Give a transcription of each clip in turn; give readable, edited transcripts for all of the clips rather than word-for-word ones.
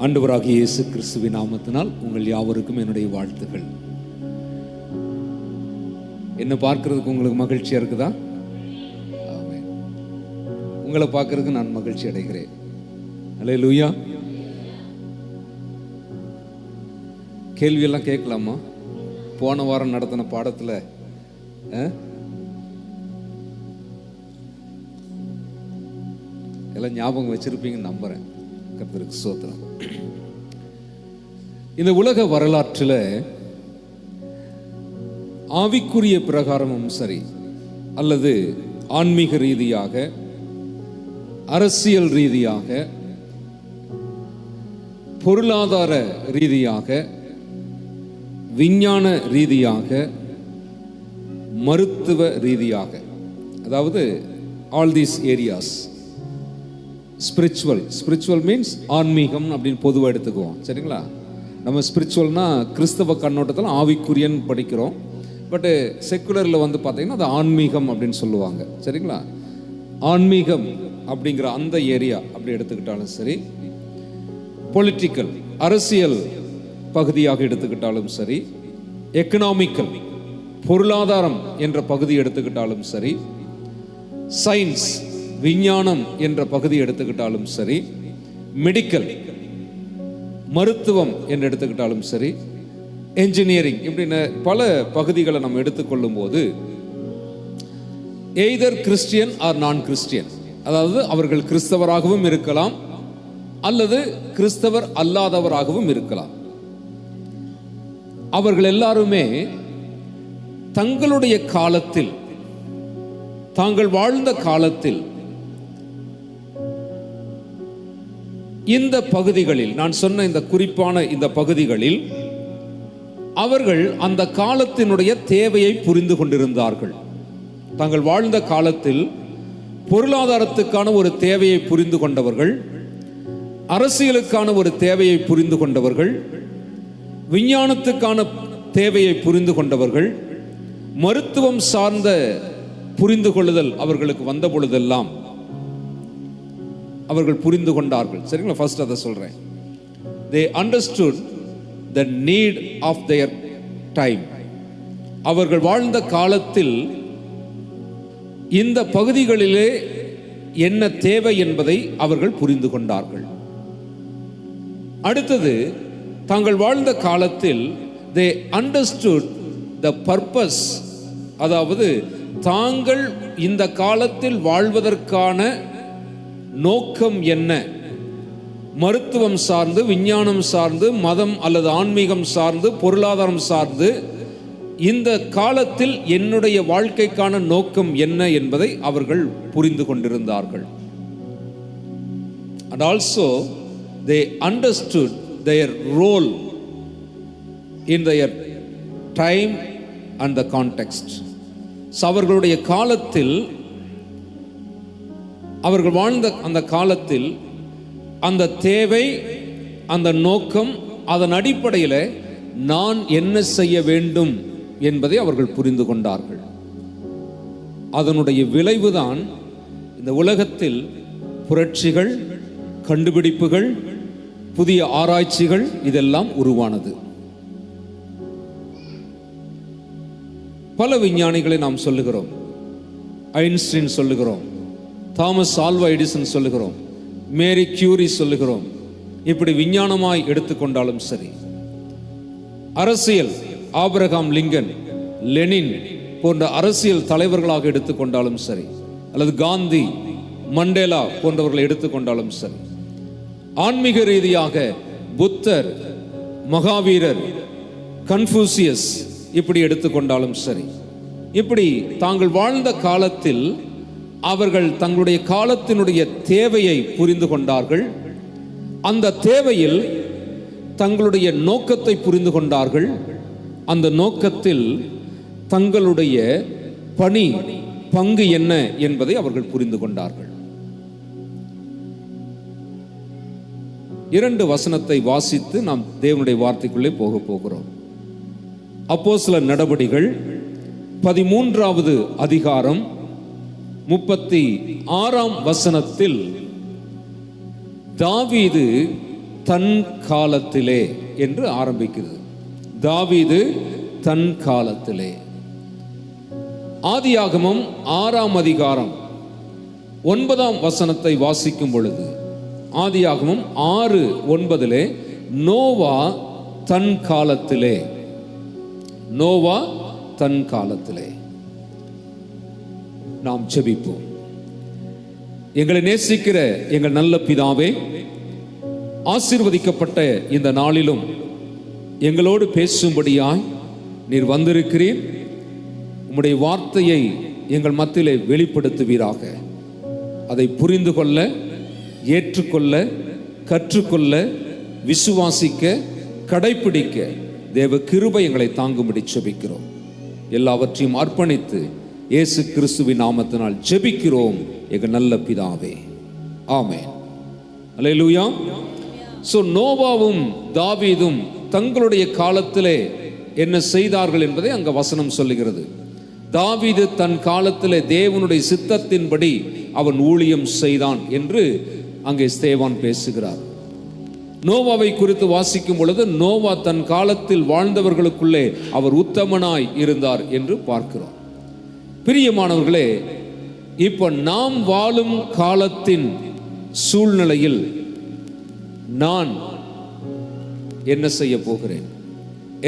ஆண்டவராகிய இயேசு கிறிஸ்துவின் நாமத்தினால் உங்கள் யாவருக்கும் என்னுடைய வாழ்த்துக்கள். என்ன பார்க்கறதுக்கு உங்களுக்கு மகிழ்ச்சியா இருக்குதா? ஆமென். உங்களை பார்க்கறதுக்கு நான் மகிழ்ச்சி அடைகிறேன். அல்லேலூயா. கேள்வியெல்லாம் கேட்கலாமா? போன வாரம் நடத்தின பாடத்தில் எல்லாம் ஞாபகம் வச்சிருப்பீங்கன்னு நம்புறேன். கர்த்தருக்கு ஸ்தோத்திரம். இந்த உலக வரலாற்றில் ஆவிக்குரிய பிரகாரமும் சரி அல்லது ஆன்மீக ரீதியாக, அரசியல் ரீதியாக, பொருளாதார ரீதியாக, விஞ்ஞான ரீதியாக, மருத்துவ ரீதியாக, அதாவது all these areas, spiritual means ஆன்மீகம் அப்படின்னு பொதுவாக எடுத்துக்குவோம். சரிங்களா? நம்ம ஸ்பிரிச்சுவல்னா கிறிஸ்தவ கண்ணோட்டத்தில் ஆவிக்குரியன் படிக்கிறோம். பட்டு செக்குலரில் வந்து பார்த்தீங்கன்னா அது ஆன்மீகம் அப்படின்னு சொல்லுவாங்க. சரிங்களா? ஆன்மீகம் அப்படிங்கிற அந்த ஏரியா அப்படி எடுத்துக்கிட்டாலும் சரி, பொலிட்டிக்கல் அரசியல் பகுதியாக எடுத்துக்கிட்டாலும் சரி, எக்கனாமிக்கல் பொருளாதாரம் என்ற பகுதி எடுத்துக்கிட்டாலும் சரி, சயின்ஸ் விஞ்ஞானம் என்ற பகுதி எடுத்துக்கிட்டாலும் சரி, மெடிக்கல் மருத்துவம் என்று எடுத்துக்கிட்டாலும் சரி, என்ஜினியரிங் இப்படின்னு பல பகுதிகளை நம்ம எடுத்துக்கொள்ளும் போது எய்தர் கிறிஸ்டியன் ஆர் நான் கிறிஸ்டியன், அதாவது அவர்கள் கிறிஸ்தவராகவும் இருக்கலாம் அல்லது கிறிஸ்தவர் அல்லாதவராகவும் இருக்கலாம். அவர்கள் எல்லாருமே தங்களுடைய காலத்தில், தாங்கள் வாழ்ந்த காலத்தில் இந்த பகுதிகளில், நான் சொன்ன இந்த குறிப்பான இந்த பகுதிகளில் அவர்கள் அந்த காலத்தினுடைய தேவையை புரிந்து கொண்டிருந்தார்கள். தாங்கள் வாழ்ந்த காலத்தில் பொருளாதாரத்துக்கான ஒரு தேவையை புரிந்து கொண்டவர்கள், அரசியலுக்கான ஒரு தேவையை புரிந்து கொண்டவர்கள், விஞ்ஞானத்துக்கான தேவையை புரிந்து கொண்டவர்கள், மருத்துவம் சார்ந்த புரிந்து கொள்ளுதல் அவர்களுக்கு வந்த பொழுதெல்லாம் அவர்கள் புரிந்து கொண்டார்கள். சரிங்களா? ஃபர்ஸ்ட் அதை சொல்றேன். They understood the need of their time. அவர்கள் வாழ்ந்த காலத்தில் இந்த பகுதிகளிலே என்ன தேவை என்பதை அவர்கள் புரிந்து கொண்டார்கள். அடுத்தது, தாங்கள் வாழ்ந்த காலத்தில் they understood the purpose, அதாவது தாங்கள் இந்த காலத்தில் வாழ்வதற்கான நோக்கம் என்ன, மருத்துவம் சார்ந்து, விஞ்ஞானம் சார்ந்து, மதம் அல்லது ஆன்மீகம் சார்ந்து, பொருளாதாரம் சார்ந்து இந்த காலத்தில் என்னுடைய வாழ்க்கைக்கான நோக்கம் என்ன என்பதை அவர்கள் புரிந்து கொண்டிருந்தார்கள். And also they understood their role in their time and the context. அவர்களுடைய காலத்தில், அவர்கள் வாழ்ந்த அந்த காலத்தில் அந்த தேவை, அந்த நோக்கம், அதன் அடிப்படையில் நான் என்ன செய்ய வேண்டும் என்பதை அவர்கள் புரிந்து கொண்டார்கள். அதனுடைய விளைவுதான் இந்த உலகத்தில் புரட்சிகள், கண்டுபிடிப்புகள், புதிய ஆராய்ச்சிகள் இதெல்லாம் உருவானது. பல விஞ்ஞானிகளை நாம் சொல்லுகிறோம். ஐன்ஸ்டீன் சொல்லுகிறோம், தாமஸ் ஆல்வா எடிசன் சொல்லுகிறோம், மேரி கியூரி சொல்லுகிறோம். இப்படி விஞ்ஞானமாய் எடுத்துக்கொண்டாலும் சரி, அரசியல் ஆபிரகாம் லிங்கன், லெனின் போன்ற அரசியல் தலைவர்களாக எடுத்துக்கொண்டாலும் சரி, அல்லது காந்தி, மண்டேலா போன்றவர்களை எடுத்துக்கொண்டாலும் சரி, ஆன்மீக ரீதியாக புத்தர், மகாவீரர், கன்ஃபூசியஸ் இப்படி எடுத்துக்கொண்டாலும் சரி, இப்படி தாங்கள் வாழ்ந்த காலத்தில் அவர்கள் தங்களுடைய காலத்தினுடைய தேவையை புரிந்து கொண்டார்கள். அந்த தேவையில் தங்களுடைய நோக்கத்தை புரிந்து கொண்டார்கள். அந்த நோக்கத்தில் தங்களுடைய பணி, பங்கு என்ன என்பதை அவர்கள் புரிந்து கொண்டார்கள். 2 வசனத்தை வாசித்து நாம் தேவனுடைய வார்த்தைக்குள்ளே போக போகிறோம். அப்போஸ்தலர் நடபடிகள் 13வது அதிகாரம் 36ஆம் வசனத்தில் தாவீது தன் காலத்திலே என்று ஆரம்பிக்கிறது. தாவீது தன் காலத்திலே. ஆதியாகமம் 6ஆம் அதிகாரம் 9ஆம் வசனத்தை வாசிக்கும் பொழுது, ஆதியாகமம் 6:9 நோவா தன் காலத்திலே, நோவா தன் காலத்திலே. நாம் ஜெபிப்போம். எங்களை நேசிக்கிற எங்கள் நல்ல பிதாவே, ஆசீர்வதிக்கப்பட்ட இந்த நாளிலும் எங்களோடு பேசும்படியாய் நீர் வந்திருக்கிறீர். உம்முடைய வார்த்தையை எங்கள் மத்தியிலே வெளிப்படுத்துவீராக. அதை புரிந்து கொள்ள, ஏற்றுக்கொள்ள, கற்றுக்கொள்ள, விசுவாசிக்க, கடைப்பிடிக்க தேவ கிருபை எங்களை தாங்கும்படி ஜெபிக்கிறோம். எல்லாவற்றையும் அர்ப்பணித்து இயேசு கிறிஸ்துவின் நாமத்தினால் ஜெபிக்கிறோம் எங்கள் நல்ல பிதாவே, ஆமென். அல்லேலூயா. சோ நோவாவும் தாவீதும் தங்களுடைய காலத்திலே என்ன செய்தார்கள் என்பதை அங்க வசனம் சொல்லுகிறது. தாவீது தன் காலத்திலே தேவனுடைய சித்தத்தின்படி அவன் ஊழியம் செய்தான் என்று அங்கே ஸ்தேவான் பேசுகிறார். நோவாவை குறித்து வாசிக்கும் பொழுது நோவா தன் காலத்தில் வாழ்ந்தவர்களுக்குள்ளே அவர் உத்தமனாய் இருந்தார் என்று பார்க்கிறோம். பிரியமானவர்களே, இப்ப நாம் வாழும் காலத்தின் சூழ்நிலையில் நான் என்ன செய்ய போகிறேன்,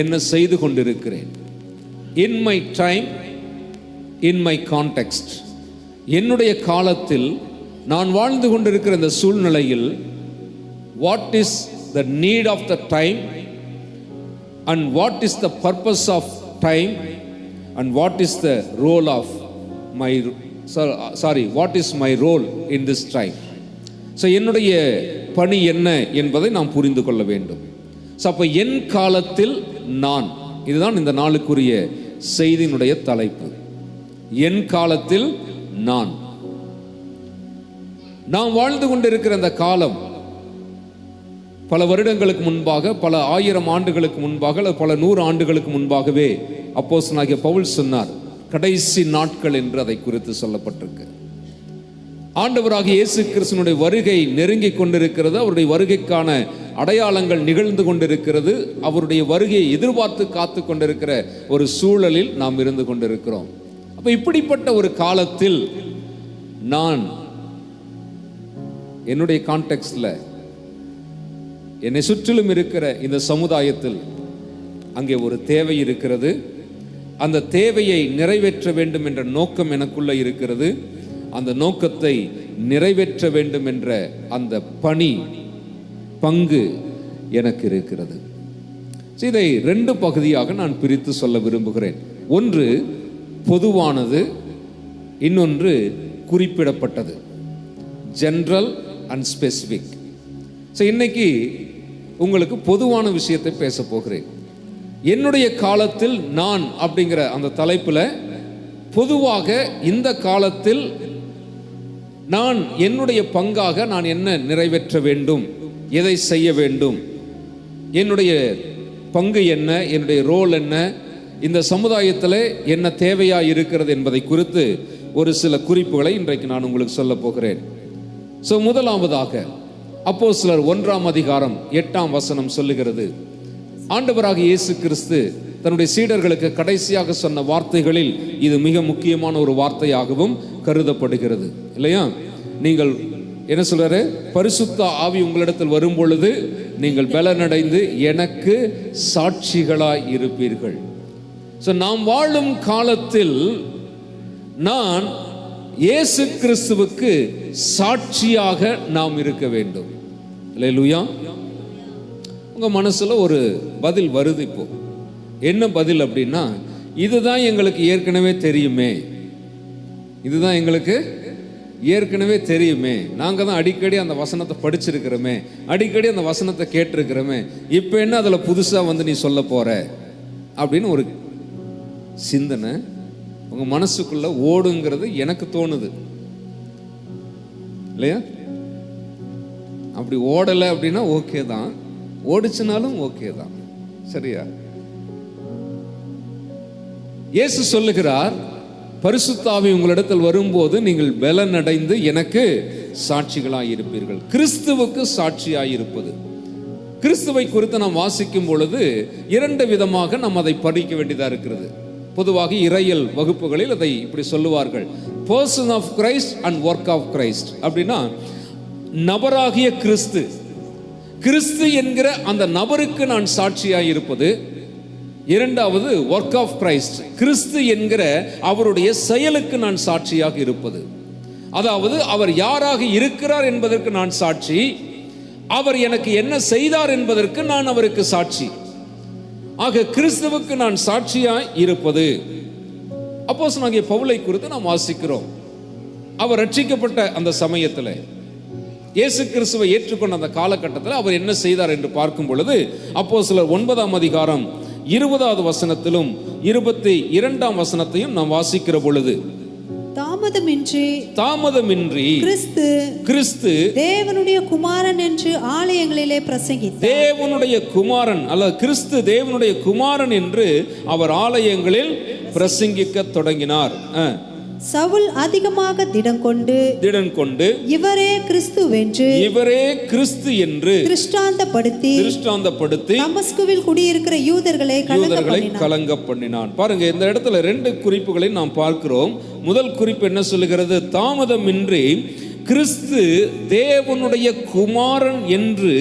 என்ன செய்து கொண்டிருக்கிறேன்? In my time, in my context, என்னுடைய காலத்தில் நான் வாழ்ந்து கொண்டிருக்கிற இந்த சூழ்நிலையில் what is the need of the time and what is the purpose of time and what is the role of my what is my role in this time. So என்னுடைய பணி என்ன என்பதை நாம் புரிந்து கொள்ள வேண்டும். ஸோ அப்போ என் காலத்தில் நான், இதுதான் இந்த நாளுக்குரிய செய்தியினுடைய தலைப்பு. என் காலத்தில் நான். நாம் வாழ்ந்து கொண்டிருக்கிற அந்த காலம் பல வருடங்களுக்கு முன்பாக, பல 1000 ஆண்டுகளுக்கு முன்பாக, அல்லது பல 100 ஆண்டுகளுக்கு முன்பாகவே அப்போஸ்தலனாகிய பவுல் சொன்னார். கடைசி நாட்கள் என்று அதை குறித்து சொல்லப்பட்டிருக்கு. ஆண்டவராகிய இயேசு கிறிஸ்துவினுடைய வருகை நெருங்கி கொண்டிருக்கிறது. அவருடைய வருகைக்கான அடையாளங்கள் நிகழ்ந்து கொண்டிருக்கிறது. அவருடைய வருகையை எதிர்பார்த்து காத்து கொண்டிருக்கிற ஒரு சூழலில் நாம் இருந்து கொண்டிருக்கிறோம். அப்ப இப்படிப்பட்ட ஒரு காலத்தில் நான் என்னுடைய கான்டெக்ஸ்ட்ல, என்னை சுற்றிலும் இருக்கிற இந்த சமுதாயத்தில் அங்கே ஒரு தேவை இருக்கிறது. அந்த தேவையை நிறைவேற்ற வேண்டும் என்ற நோக்கம் எனக்குள்ள இருக்கிறது. அந்த நோக்கத்தை நிறைவேற்ற வேண்டும் என்ற அந்த பங்கு எனக்கு இருக்கிறது. இதை 2 பகுதியாக நான் பிரித்து சொல்ல விரும்புகிறேன். ஒன்று பொதுவானது, இன்னொன்று குறிப்பிடப்பட்டது. General and specific. இன்னைக்கு உங்களுக்கு பொதுவான விஷயத்தை பேச போகிறேன். என்னுடைய காலத்தில் நான் அப்படிங்கிற அந்த தலைப்பில் பொதுவாக இந்த காலத்தில் நான் என்னுடைய பங்காக நான் என்ன நிறைவேற்ற வேண்டும், எதை செய்ய வேண்டும், என்னுடைய பங்கு என்ன, என்னுடைய ரோல் என்ன, இந்த சமுதாயத்தில் என்ன தேவையாக இருக்கிறது என்பதை குறித்து ஒரு சில குறிப்புகளை இன்றைக்கு நான் உங்களுக்கு சொல்ல போகிறேன். முதலாவதாக அப்போஸ்தலர் 1ஆம் அதிகாரம் 8ஆம் வசனம் சொல்லுகிறது. ஆண்டவராகிய இயேசு கிறிஸ்து தன்னுடைய சீடர்களுக்கு கடைசியாக சொன்ன வார்த்தைகளில் இது மிக முக்கியமான ஒரு வார்த்தையாகவும் கருதப்படுகிறது, இல்லையா? நீங்கள் என்ன சொல்றாரு? பரிசுத்த ஆவி உங்களிடத்தில் வரும் பொழுது நீங்கள் பலனடைந்து எனக்கு சாட்சிகளாய் இருப்பீர்கள். நாம் வாழும் காலத்தில் நான் இயேசு கிறிஸ்துவுக்கு சாட்சியாக நாம் இருக்க வேண்டும். அல்லேலூயா. உங்க மனசுல ஒரு பதில் வருது. இப்போ என்ன பதில் அப்படின்னா, இதுதான் எங்களுக்கு ஏற்கனவே தெரியுமே, இதுதான் எங்களுக்கு ஏற்கனவே தெரியுமே, நாங்கள் தான் அடிக்கடி அந்த வசனத்தை படிச்சிருக்கிறோமே, அடிக்கடி அந்த வசனத்தை கேட்டிருக்கிறோமே, இப்போ என்ன அதில் புதுசாக வந்து நீ சொல்ல போற அப்படின்னு ஒரு சிந்தனை உங்க மனசுக்குள்ள ஓடுங்கிறது எனக்கு தோணுது, இல்லையா? அப்படி ஓடலை அப்படின்னா ஓகே தான், ஓடிச்சுனாலும் ஓகே தான், சரியா? இயேசு சொல்லுகிறார், பரிசுத்த ஆவி உங்களிடத்தில் வரும்போது நீங்கள் பலன் அடைந்து எனக்கு சாட்சிகளாய் இருப்பீர்கள். கிறிஸ்துவுக்கு சாட்சியாய் இருப்பது, கிறிஸ்துவை குறித்து நாம் வாசிக்கும் பொழுது இரண்டு விதமாக நாம் அதை படிக்க வேண்டியதாக இருக்கிறது. பொதுவாக இறையியல் வகுப்புகளில் அதை இப்படி சொல்லுவார்கள், person of Christ and work of Christ. அப்படின்னா நபராகிய கிறிஸ்து, கிறிஸ்து என்கிற அந்த நபருக்கு நான் சாட்சியாக இருப்பது. இரண்டாவது ஒர்க் ஆஃப் கிரைஸ்ட், கிறிஸ்து என்கிற அவருடைய செயலுக்கு நான் சாட்சியாக இருப்பது. அதாவது அவர் யாராக இருக்கிறார் என்பதற்கு நான் சாட்சி, அவர் எனக்கு என்ன செய்தார் என்பதற்கு நான் அவருக்கு சாட்சி. ஆக கிறிஸ்துவுக்கு நான் சாட்சியாய் இருப்பது. அப்போஸ்தலனாகிய பவுலை குறித்து நாம் வாசிக்கிறோம். அவர் ரட்சிக்கப்பட்ட அந்த சமயத்தில், இயேசு கிறிஸ்துவை ஏற்றுக்கொண்ட அந்த காலகட்டத்தில் அவர் என்ன செய்தார் என்று பார்க்கும் பொழுது அப்போஸ்தலர் 9ஆம் அதிகாரம் 20வது வசனத்திலும் 22ஆம் வசனத்தையும் நாம் வாசிக்கிற பொழுது, தாமதமின்றி கிறிஸ்து தேவனுடைய குமாரன் என்று ஆலயங்களிலே பிரசங்கித்தார். தேவனுடைய குமாரன் அல்லது கிறிஸ்து தேவனுடைய குமாரன் என்று அவர் ஆலயங்களில் பிரசங்கிக்க தொடங்கினார். சவுல் அதிகமாக திடன் கொண்டு இவரே கிறிஸ்து என்று திருஷ்டாந்தப்படுத்தி தமஸ்குவில் குடியிருக்கிற யூதர்களை கலங்க பண்ணினான். பாருங்க, இந்த இடத்துல ரெண்டு குறிப்புகளை நாம் பார்க்கிறோம். முதல் குறிப்பு என்ன சொல்லுகிறது? தாமதமின்றி கிறிஸ்து தேவனுடைய குமாரன் என்று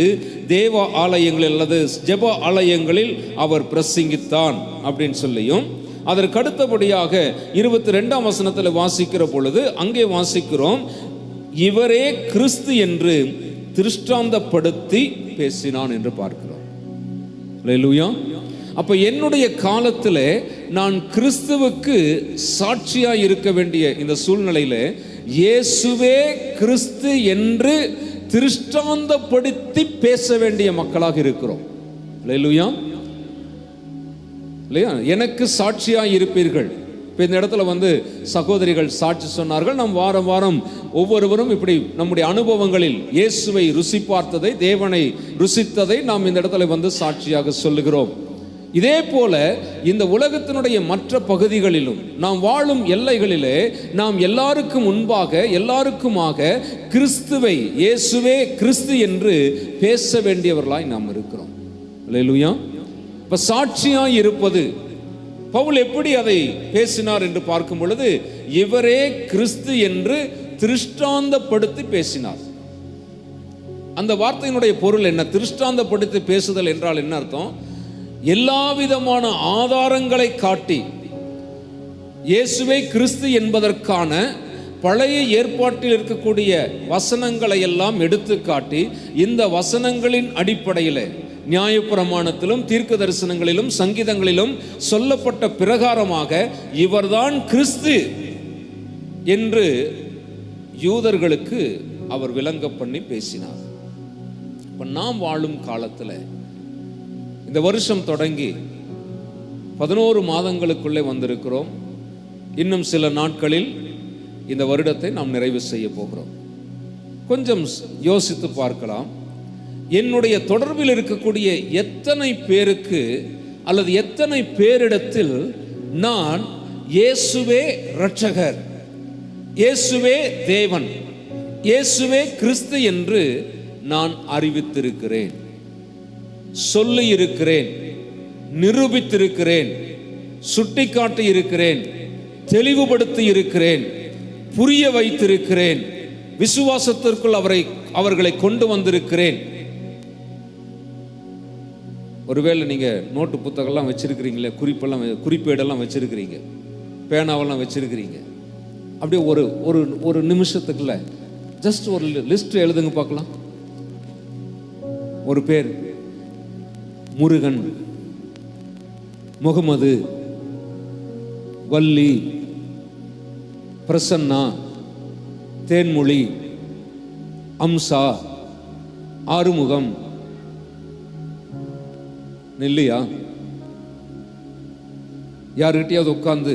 தேவ ஆலயங்களில் அல்லது ஜெப ஆலயங்களில் அவர் பிரசங்கித்தான் அப்படின்னு சொல்லியும், அதற்கு அடுத்தபடியாக 22ஆம் வசனத்தில் வாசிக்கிற பொழுது அங்கே வாசிக்கிறோம், இவரே கிறிஸ்து என்று திருஷ்டாந்தப்படுத்தி பேசினான் என்று பார்க்கிறோம். அல்லேலூயா. அப்ப என்னுடைய காலத்தில் நான் கிறிஸ்துவுக்கு சாட்சியாய் இருக்க வேண்டிய இந்த சூழ்நிலையில இயேசுவே கிறிஸ்து என்று திருஷ்டாந்தப்படுத்தி பேச வேண்டிய மக்களாக இருக்கிறோம். அல்லேலூயா. இல்லையா? எனக்கு சாட்சியாக இருப்பீர்கள். இப்போ இந்த இடத்துல சகோதரிகள் சாட்சி சொன்னார்கள். நாம் வாரம் வாரம் ஒவ்வொருவரும் இப்படி நம்முடைய அனுபவங்களில் இயேசுவை ருசி பார்த்ததை, தேவனை ருசித்ததை நாம் இந்த இடத்துல சாட்சியாக சொல்லுகிறோம். இதே போல இந்த உலகத்தினுடைய மற்ற பகுதிகளிலும் நாம் வாழும் எல்லைகளிலே நாம் எல்லாருக்கும் முன்பாக எல்லாருக்குமாக கிறிஸ்துவை, இயேசுவே கிறிஸ்து என்று பேச வேண்டியவர்களாய் நாம் இருக்கிறோம். அல்லேலூயா. இப்ப சாட்சியாய் இருப்பது, பவுல் எப்படி அதை பேசினார் என்று பார்க்கும் பொழுது இவரே கிறிஸ்து என்று திருஷ்டாந்தப்படுத்தி பேசினார். அந்த வார்த்தையினுடைய பொருள் என்ன? திருஷ்டாந்தப்படுத்தி பேசுதல் என்றால் என்ன அர்த்தம்? எல்லா விதமான ஆதாரங்களை காட்டி இயேசுவே கிறிஸ்து என்பதற்கான பழைய ஏற்பாட்டில் இருக்கக்கூடிய வசனங்களை எல்லாம் எடுத்து காட்டி, இந்த வசனங்களின் அடிப்படையில் நியாயப்பிரமாணத்திலும் தீர்க்க தரிசனங்களிலும் சங்கீதங்களிலும் சொல்லப்பட்ட பிரகாரமாக இவர்தான் கிறிஸ்து என்று யூதர்களுக்கு அவர் விளங்க பண்ணி பேசினார். இப்ப நாம் வாழும் காலத்தில் இந்த வருஷம் தொடங்கி 11 மாதங்களுக்குள்ளே வந்திருக்கிறோம். இன்னும் சில நாட்களில் இந்த வருடத்தை நாம் நிறைவு செய்ய போகிறோம். கொஞ்சம் யோசித்து பார்க்கலாம். என்னுடைய தொடர்பில் இருக்கக்கூடிய எத்தனை பேருக்கு அல்லது எத்தனை பேரிடத்தில் நான் இயேசுவே இரட்சகர், இயேசுவே தேவன், இயேசுவே கிறிஸ்து என்று நான் அறிவித்திருக்கிறேன், சொல்லி இருக்கிறேன், நிரூபித்திருக்கிறேன், சுட்டிக்காட்டி இருக்கிறேன், தெளிவுபடுத்தி இருக்கிறேன், புரிய வைத்திருக்கிறேன், விசுவாசத்திற்குள் அவர்களை கொண்டு வந்திருக்கிறேன். ஒருவேளை நீங்க நோட்டு புத்தகம்லாம் வச்சிருக்கிறீங்களே, குறிப்பேடெல்லாம் வச்சிருக்கிறீங்க, பேனாவெல்லாம் வச்சிருக்கிறீங்க. அப்படியே ஒரு ஒரு ஒரு நிமிஷத்துக்குள்ள ஜஸ்ட் ஒரு லிஸ்ட் எழுதுங்க பார்க்கலாம். ஒரு பேர் முருகன், முகமது, வள்ளி, பிரசன்னா, தேன்மொழி, அம்சா, ஆறுமுகம், இல்லையா? யாருக்கிட்டையாவது உட்கார்ந்து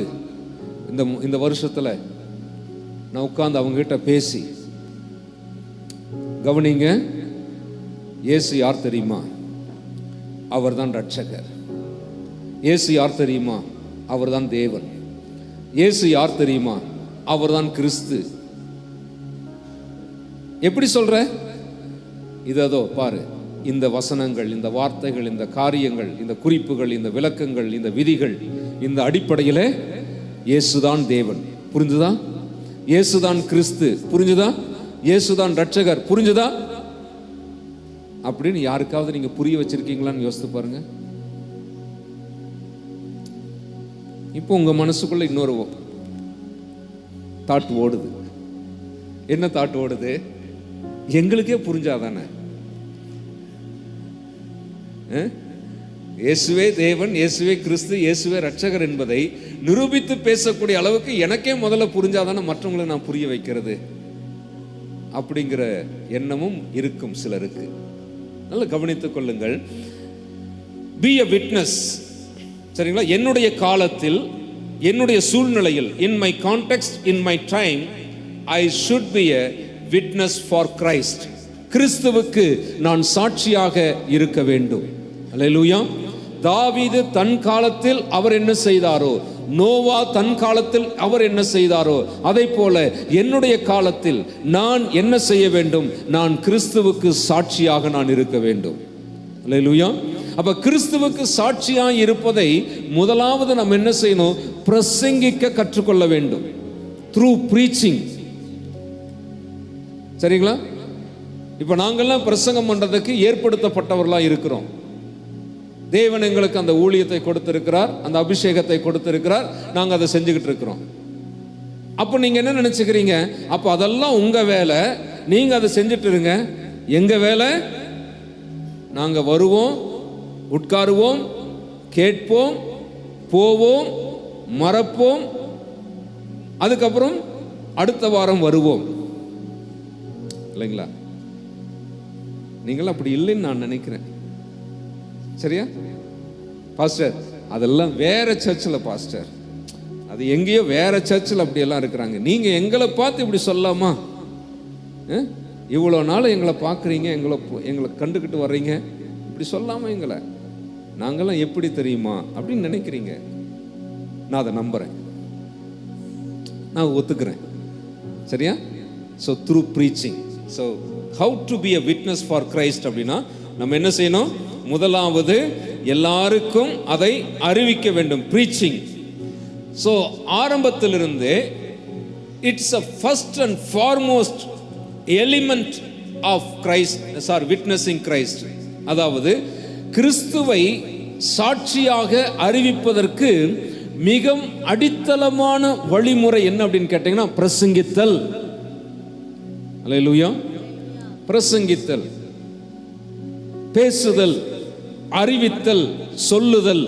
இந்த வருஷத்துல நான் உட்கார்ந்து அவங்க கிட்ட பேசி, கவனிங்க, இயேசு யார் தெரியுமா? அவர் தான் ரட்சகர். இயேசு யார் தெரியுமா? அவர் தான் தேவன். இயேசு யார் தெரியுமா? அவர் தான் கிறிஸ்து. எப்படி சொல்ற? இதோ பாரு, இந்த வசனங்கள், இந்த வார்த்தைகள், இந்த காரியங்கள், இந்த குறிப்புகள், இந்த விளக்கங்கள், இந்த விதிகள், இந்த அடிப்படையில் இயேசுதான் தேவன், புரிஞ்சுதா? இயேசுதான் கிறிஸ்து, புரிஞ்சுதா? இயேசுதான் ரட்சகர், புரிஞ்சுதா? அப்படின்னு யாருக்காவது நீங்க புரிய வச்சிருக்கீங்களான்னு யோசித்து பாருங்க. இப்போ உங்க மனசுக்குள்ள இன்னொரு தாட் ஓடுது. என்ன தாட் ஓடுது? எங்களுக்கே புரிஞ்சாதானே, இயேசுவே தேவன், இயேசுவே கிறிஸ்து, இயேசுவே ரட்சகர் என்பதை நிரூபித்து பேசக்கூடிய அளவுக்கு எனக்கே முதல்ல புரிஞ்சாதானே மற்றவங்களை நான் புரிய வைக்கிறது அப்படிங்கிற எண்ணமும் இருக்கும் சிலருக்கு. நல்ல கவனித்துக் கொள்ளுங்கள். பி எ விட்னஸ், சரிங்களா? என்னுடைய காலத்தில், என்னுடைய சூழ்நிலையில், இன் my context, in my time, I should be a witness for Christ. கிறிஸ்துவுக்கு நான் சாட்சியாக இருக்க வேண்டும். அல்லேலூயா. தாவீது தன் காலத்தில் அவர் என்ன செய்தாரோ, நோவா தன் காலத்தில் அவர் என்ன செய்தாரோ, அதை போல என்னுடைய காலத்தில் நான் என்ன செய்ய வேண்டும்? நான் கிறிஸ்துவுக்கு சாட்சியாக நான் இருக்க வேண்டும். அல்லேலூயா. அப்ப கிறிஸ்துவுக்கு சாட்சியாக இருப்பதை முதலாவது நாம் என்ன செய்யணும்? பிரசங்கிக்க கற்றுக்கொள்ள வேண்டும். Through breaching. சரிங்களா? இப்ப நாங்கள்லாம் பிரசங்கம் பண்றதுக்கு ஏற்படுத்தப்பட்டவர்களா இருக்கிறோம். தேவன் எங்களுக்கு அந்த ஊழியத்தை கொடுத்திருக்கிறார், அந்த அபிஷேகத்தை கொடுத்திருக்கிறார், நாங்க அதை செஞ்சுக்கிட்டு இருக்கிறோம். அப்போ நீங்க என்ன நினைச்சுக்கிறீங்க? அப்போ அதெல்லாம் உங்க வேலை, நீங்க அதை செஞ்சுட்டு இருங்க. எங்க வேலை? நாங்க வருவோம், உட்காருவோம், கேட்போம், போவோம், மறப்போம், அதுக்கப்புறம் அடுத்த வாரம் வருவோம். இல்லைங்களா? நீங்களும் அப்படி இல்லைன்னு நான் நினைக்கிறேன். சரியா பாஸ்டர்? அதெல்லாம் வேற சர்ச்சில் பாஸ்டர், அது எங்கேயோ வேற சர்ச்சில் அப்படியெல்லாம் இருக்கிறாங்க. நீங்க எங்களை பார்த்து இப்படி சொல்லாமா? இவ்வளோ நாள் எங்களை பார்க்குறீங்க, எங்களை கண்டுக்கிட்டு வர்றீங்க, இப்படி சொல்லாமா எங்களை? நாங்கெல்லாம் எப்படி தெரியுமா அப்படின்னு நினைக்கிறீங்க. நான் அதை நம்புறேன், நான் ஒத்துக்கிறேன். சரியா? So through preaching. So how to be a witness for Christ அப்படின்னா நம்ம என்ன செய்யணும்? முதலாவது எல்லாருக்கும் அதை அறிவிக்க வேண்டும். ப்ரீச்சிங். ஸோ ஆரம்பத்திலிருந்து it's a first and foremost element of Christ, sir witnessing Christ. அதாவது கிறிஸ்துவை சாட்சியாக அறிவிப்பதற்கு மிக அடித்தளமான வழிமுறை என்ன அப்படின்னு கேட்டீங்கன்னா பிரசங்கித்தல். அல்லேலூயா. பிரசங்கித்தல், பேசுதல், அறிவித்தல், சொல்லுதல்.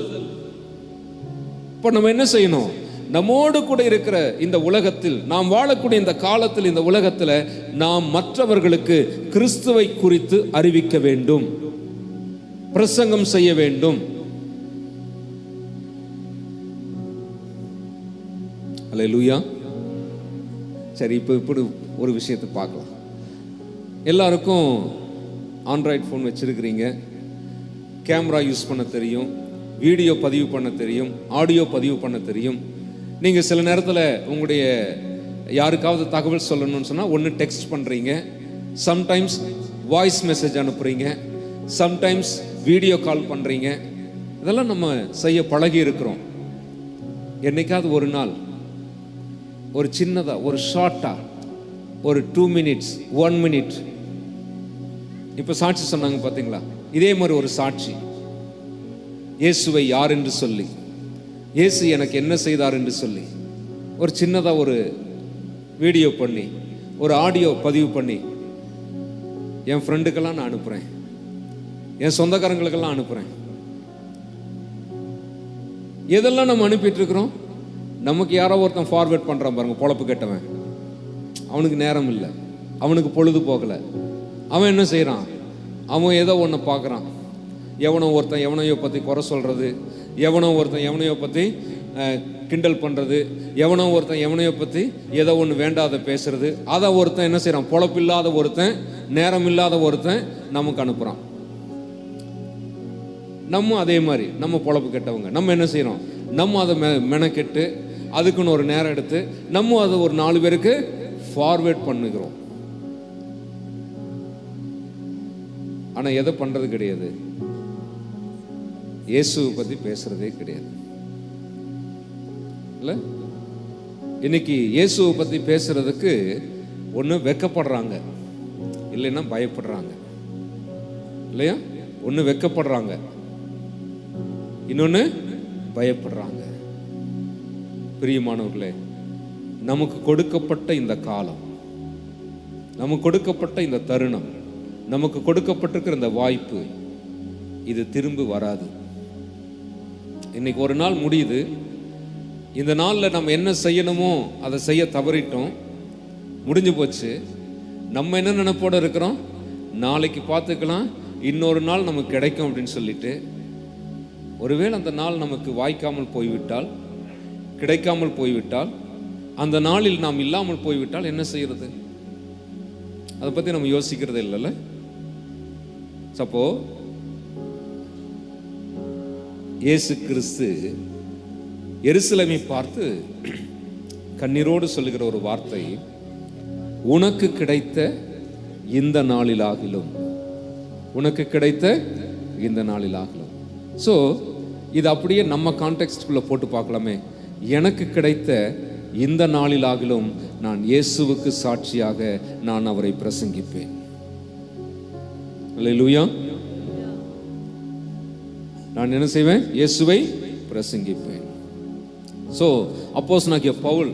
இப்போ நம்ம என்ன செய்யணும்? நம்மோடு கூட இருக்கிற இந்த உலகத்தில், நாம் வாழக்கூடிய இந்த காலத்தில், இந்த உலகத்தில் நாம் மற்றவர்களுக்கு கிறிஸ்துவை குறித்து அறிவிக்க வேண்டும், பிரசங்கம் செய்ய வேண்டும். அல்லேலூயா. சரி, இப்போ இப்படி ஒரு விஷயத்தை பார்க்கலாம். எல்லாருக்கும் ஆண்ட்ராய்டு ஃபோன் வச்சிருக்கிறீங்க, கேமரா யூஸ் பண்ண தெரியும், வீடியோ பதிவு பண்ண தெரியும், ஆடியோ பதிவு பண்ண தெரியும். நீங்கள் சில நேரத்தில் உங்களுடைய யாருக்காவது தகவல் சொல்லணும்னு சொன்னால் ஒன்று டெக்ஸ்ட் பண்ணுறீங்க, சம்டைம்ஸ் வாய்ஸ் மெசேஜ் அனுப்புகிறீங்க, சம்டைம்ஸ் வீடியோ கால் பண்ணுறீங்க. இதெல்லாம் நம்ம செய்ய பழகி இருக்கிறோம். என்னைக்காவது ஒரு நாள் ஒரு சின்னதாக, ஒரு ஷார்ட்டாக, ஒரு 2 minutes 1 minute, இப்போ சாட்சி சொன்னாங்க பார்த்தீங்களா? இதே மாதிரி ஒரு சாட்சி, இயேசுவை யார் என்று சொல்லி, இயேசு எனக்கு என்ன செய்தார் என்று சொல்லி, ஒரு சின்னதாக ஒரு வீடியோ பண்ணி, ஒரு ஆடியோ பதிவு பண்ணி என் ஃப்ரெண்டுக்கெல்லாம் நான் அனுப்புகிறேன், என் சொந்தக்காரங்களுக்கெல்லாம் அனுப்புகிறேன். எதெல்லாம் நம்ம அனுப்பிட்டு இருக்கிறோம்? நமக்கு யாரோ ஒருத்தன் ஃபார்வேர்ட் பண்ணுறான் பாருங்க, பொழப்பு கேட்டவன், அவனுக்கு நேரம் இல்லை, அவனுக்கு பொழுது போகலை. அவன் என்ன செய்கிறான்? அவன் ஏதோ ஒன்று பார்க்குறான். எவனோ ஒருத்தன் எவனையோ பற்றி குறை சொல்கிறது, எவனோ ஒருத்தன் எவனையோ பற்றி கிண்டல் பண்ணுறது, எவனோ ஒருத்தன் எவனையோ பற்றி ஏதோ ஒன்று வேண்டாத பேசுறது. அதை ஒருத்தன் என்ன செய்கிறான்? பொழப்பில்லாத ஒருத்தன், நேரம் இல்லாத ஒருத்தன் நமக்கு அனுப்புகிறான். நம்ம அதே மாதிரி நம்ம பொழப்பு கெட்டவங்க, நம்ம என்ன செய்கிறோம்? நம்ம அதை மெனக்கெட்டு அதுக்குன்னு ஒரு நேரம் எடுத்து நம்ம அதை ஒரு 4 பேருக்கு ஃபார்வேர்ட் பண்ணுகிறோம். ஆனால் எதை பண்ணுறது கிடையாது, இயேசுவை பற்றி பேசுறதே கிடையாது. இல்லை, இன்னைக்கு இயேசுவை பற்றி பேசுறதுக்கு ஒன்று வெக்கப்படுறாங்க, இல்லைன்னா பயப்படுறாங்க. இல்லையா? ஒன்று வெக்கப்படுறாங்க, இன்னொன்று பயப்படுறாங்க. பிரியமானவர்களே, நமக்கு கொடுக்கப்பட்ட இந்த காலம், நமக்கு கொடுக்கப்பட்ட இந்த தருணம், நமக்கு கொடுக்கப்பட்டிருக்கிற இந்த வாய்ப்பு, இது திரும்பி வராது. இன்னைக்கு ஒரு நாள் முடியுது. இந்த நாளில் நம்ம என்ன செய்யணுமோ அதை செய்ய தவறிட்டோம், முடிஞ்சு போச்சு. நம்ம என்ன நினைப்போட இருக்கிறோம், நாளைக்கு பார்த்துக்கலாம், இன்னொரு நாள் நமக்கு கிடைக்கும் அப்படின்னு சொல்லிட்டு, ஒருவேளை அந்த நாள் நமக்கு வாய்க்காமல் போய்விட்டால், கிடைக்காமல் போய்விட்டால், அந்த நாளில் நாம் இல்லாமல் போய்விட்டால் என்ன செய்யறது? அதை பற்றி நம்ம யோசிக்கிறது இல்லைல்ல. சப்போ இயேசு கிறிஸ்து எருசலேமை பார்த்து கண்ணீரோடு சொல்லுகிற ஒரு வார்த்தை, உனக்கு கிடைத்த இந்த நாளிலாகிலும், உனக்கு கிடைத்த இந்த நாளிலாகிலும். ஸோ இது அப்படியே நம்ம கான்டெக்ஸ்டுக்குள்ள போட்டு பார்க்கலாமே. எனக்கு கிடைத்த இந்த நாளிலாகிலும் நான் இயேசுவுக்கு சாட்சியாக நான் அவரை பிரசங்கிப்பேன். அல்லேலூயா. நான் என்ன செய்வேன்? இயேசுவை பிரசங்கிப்பேன். ஸோ அப்போஸ்தலனாகிய பவுல்,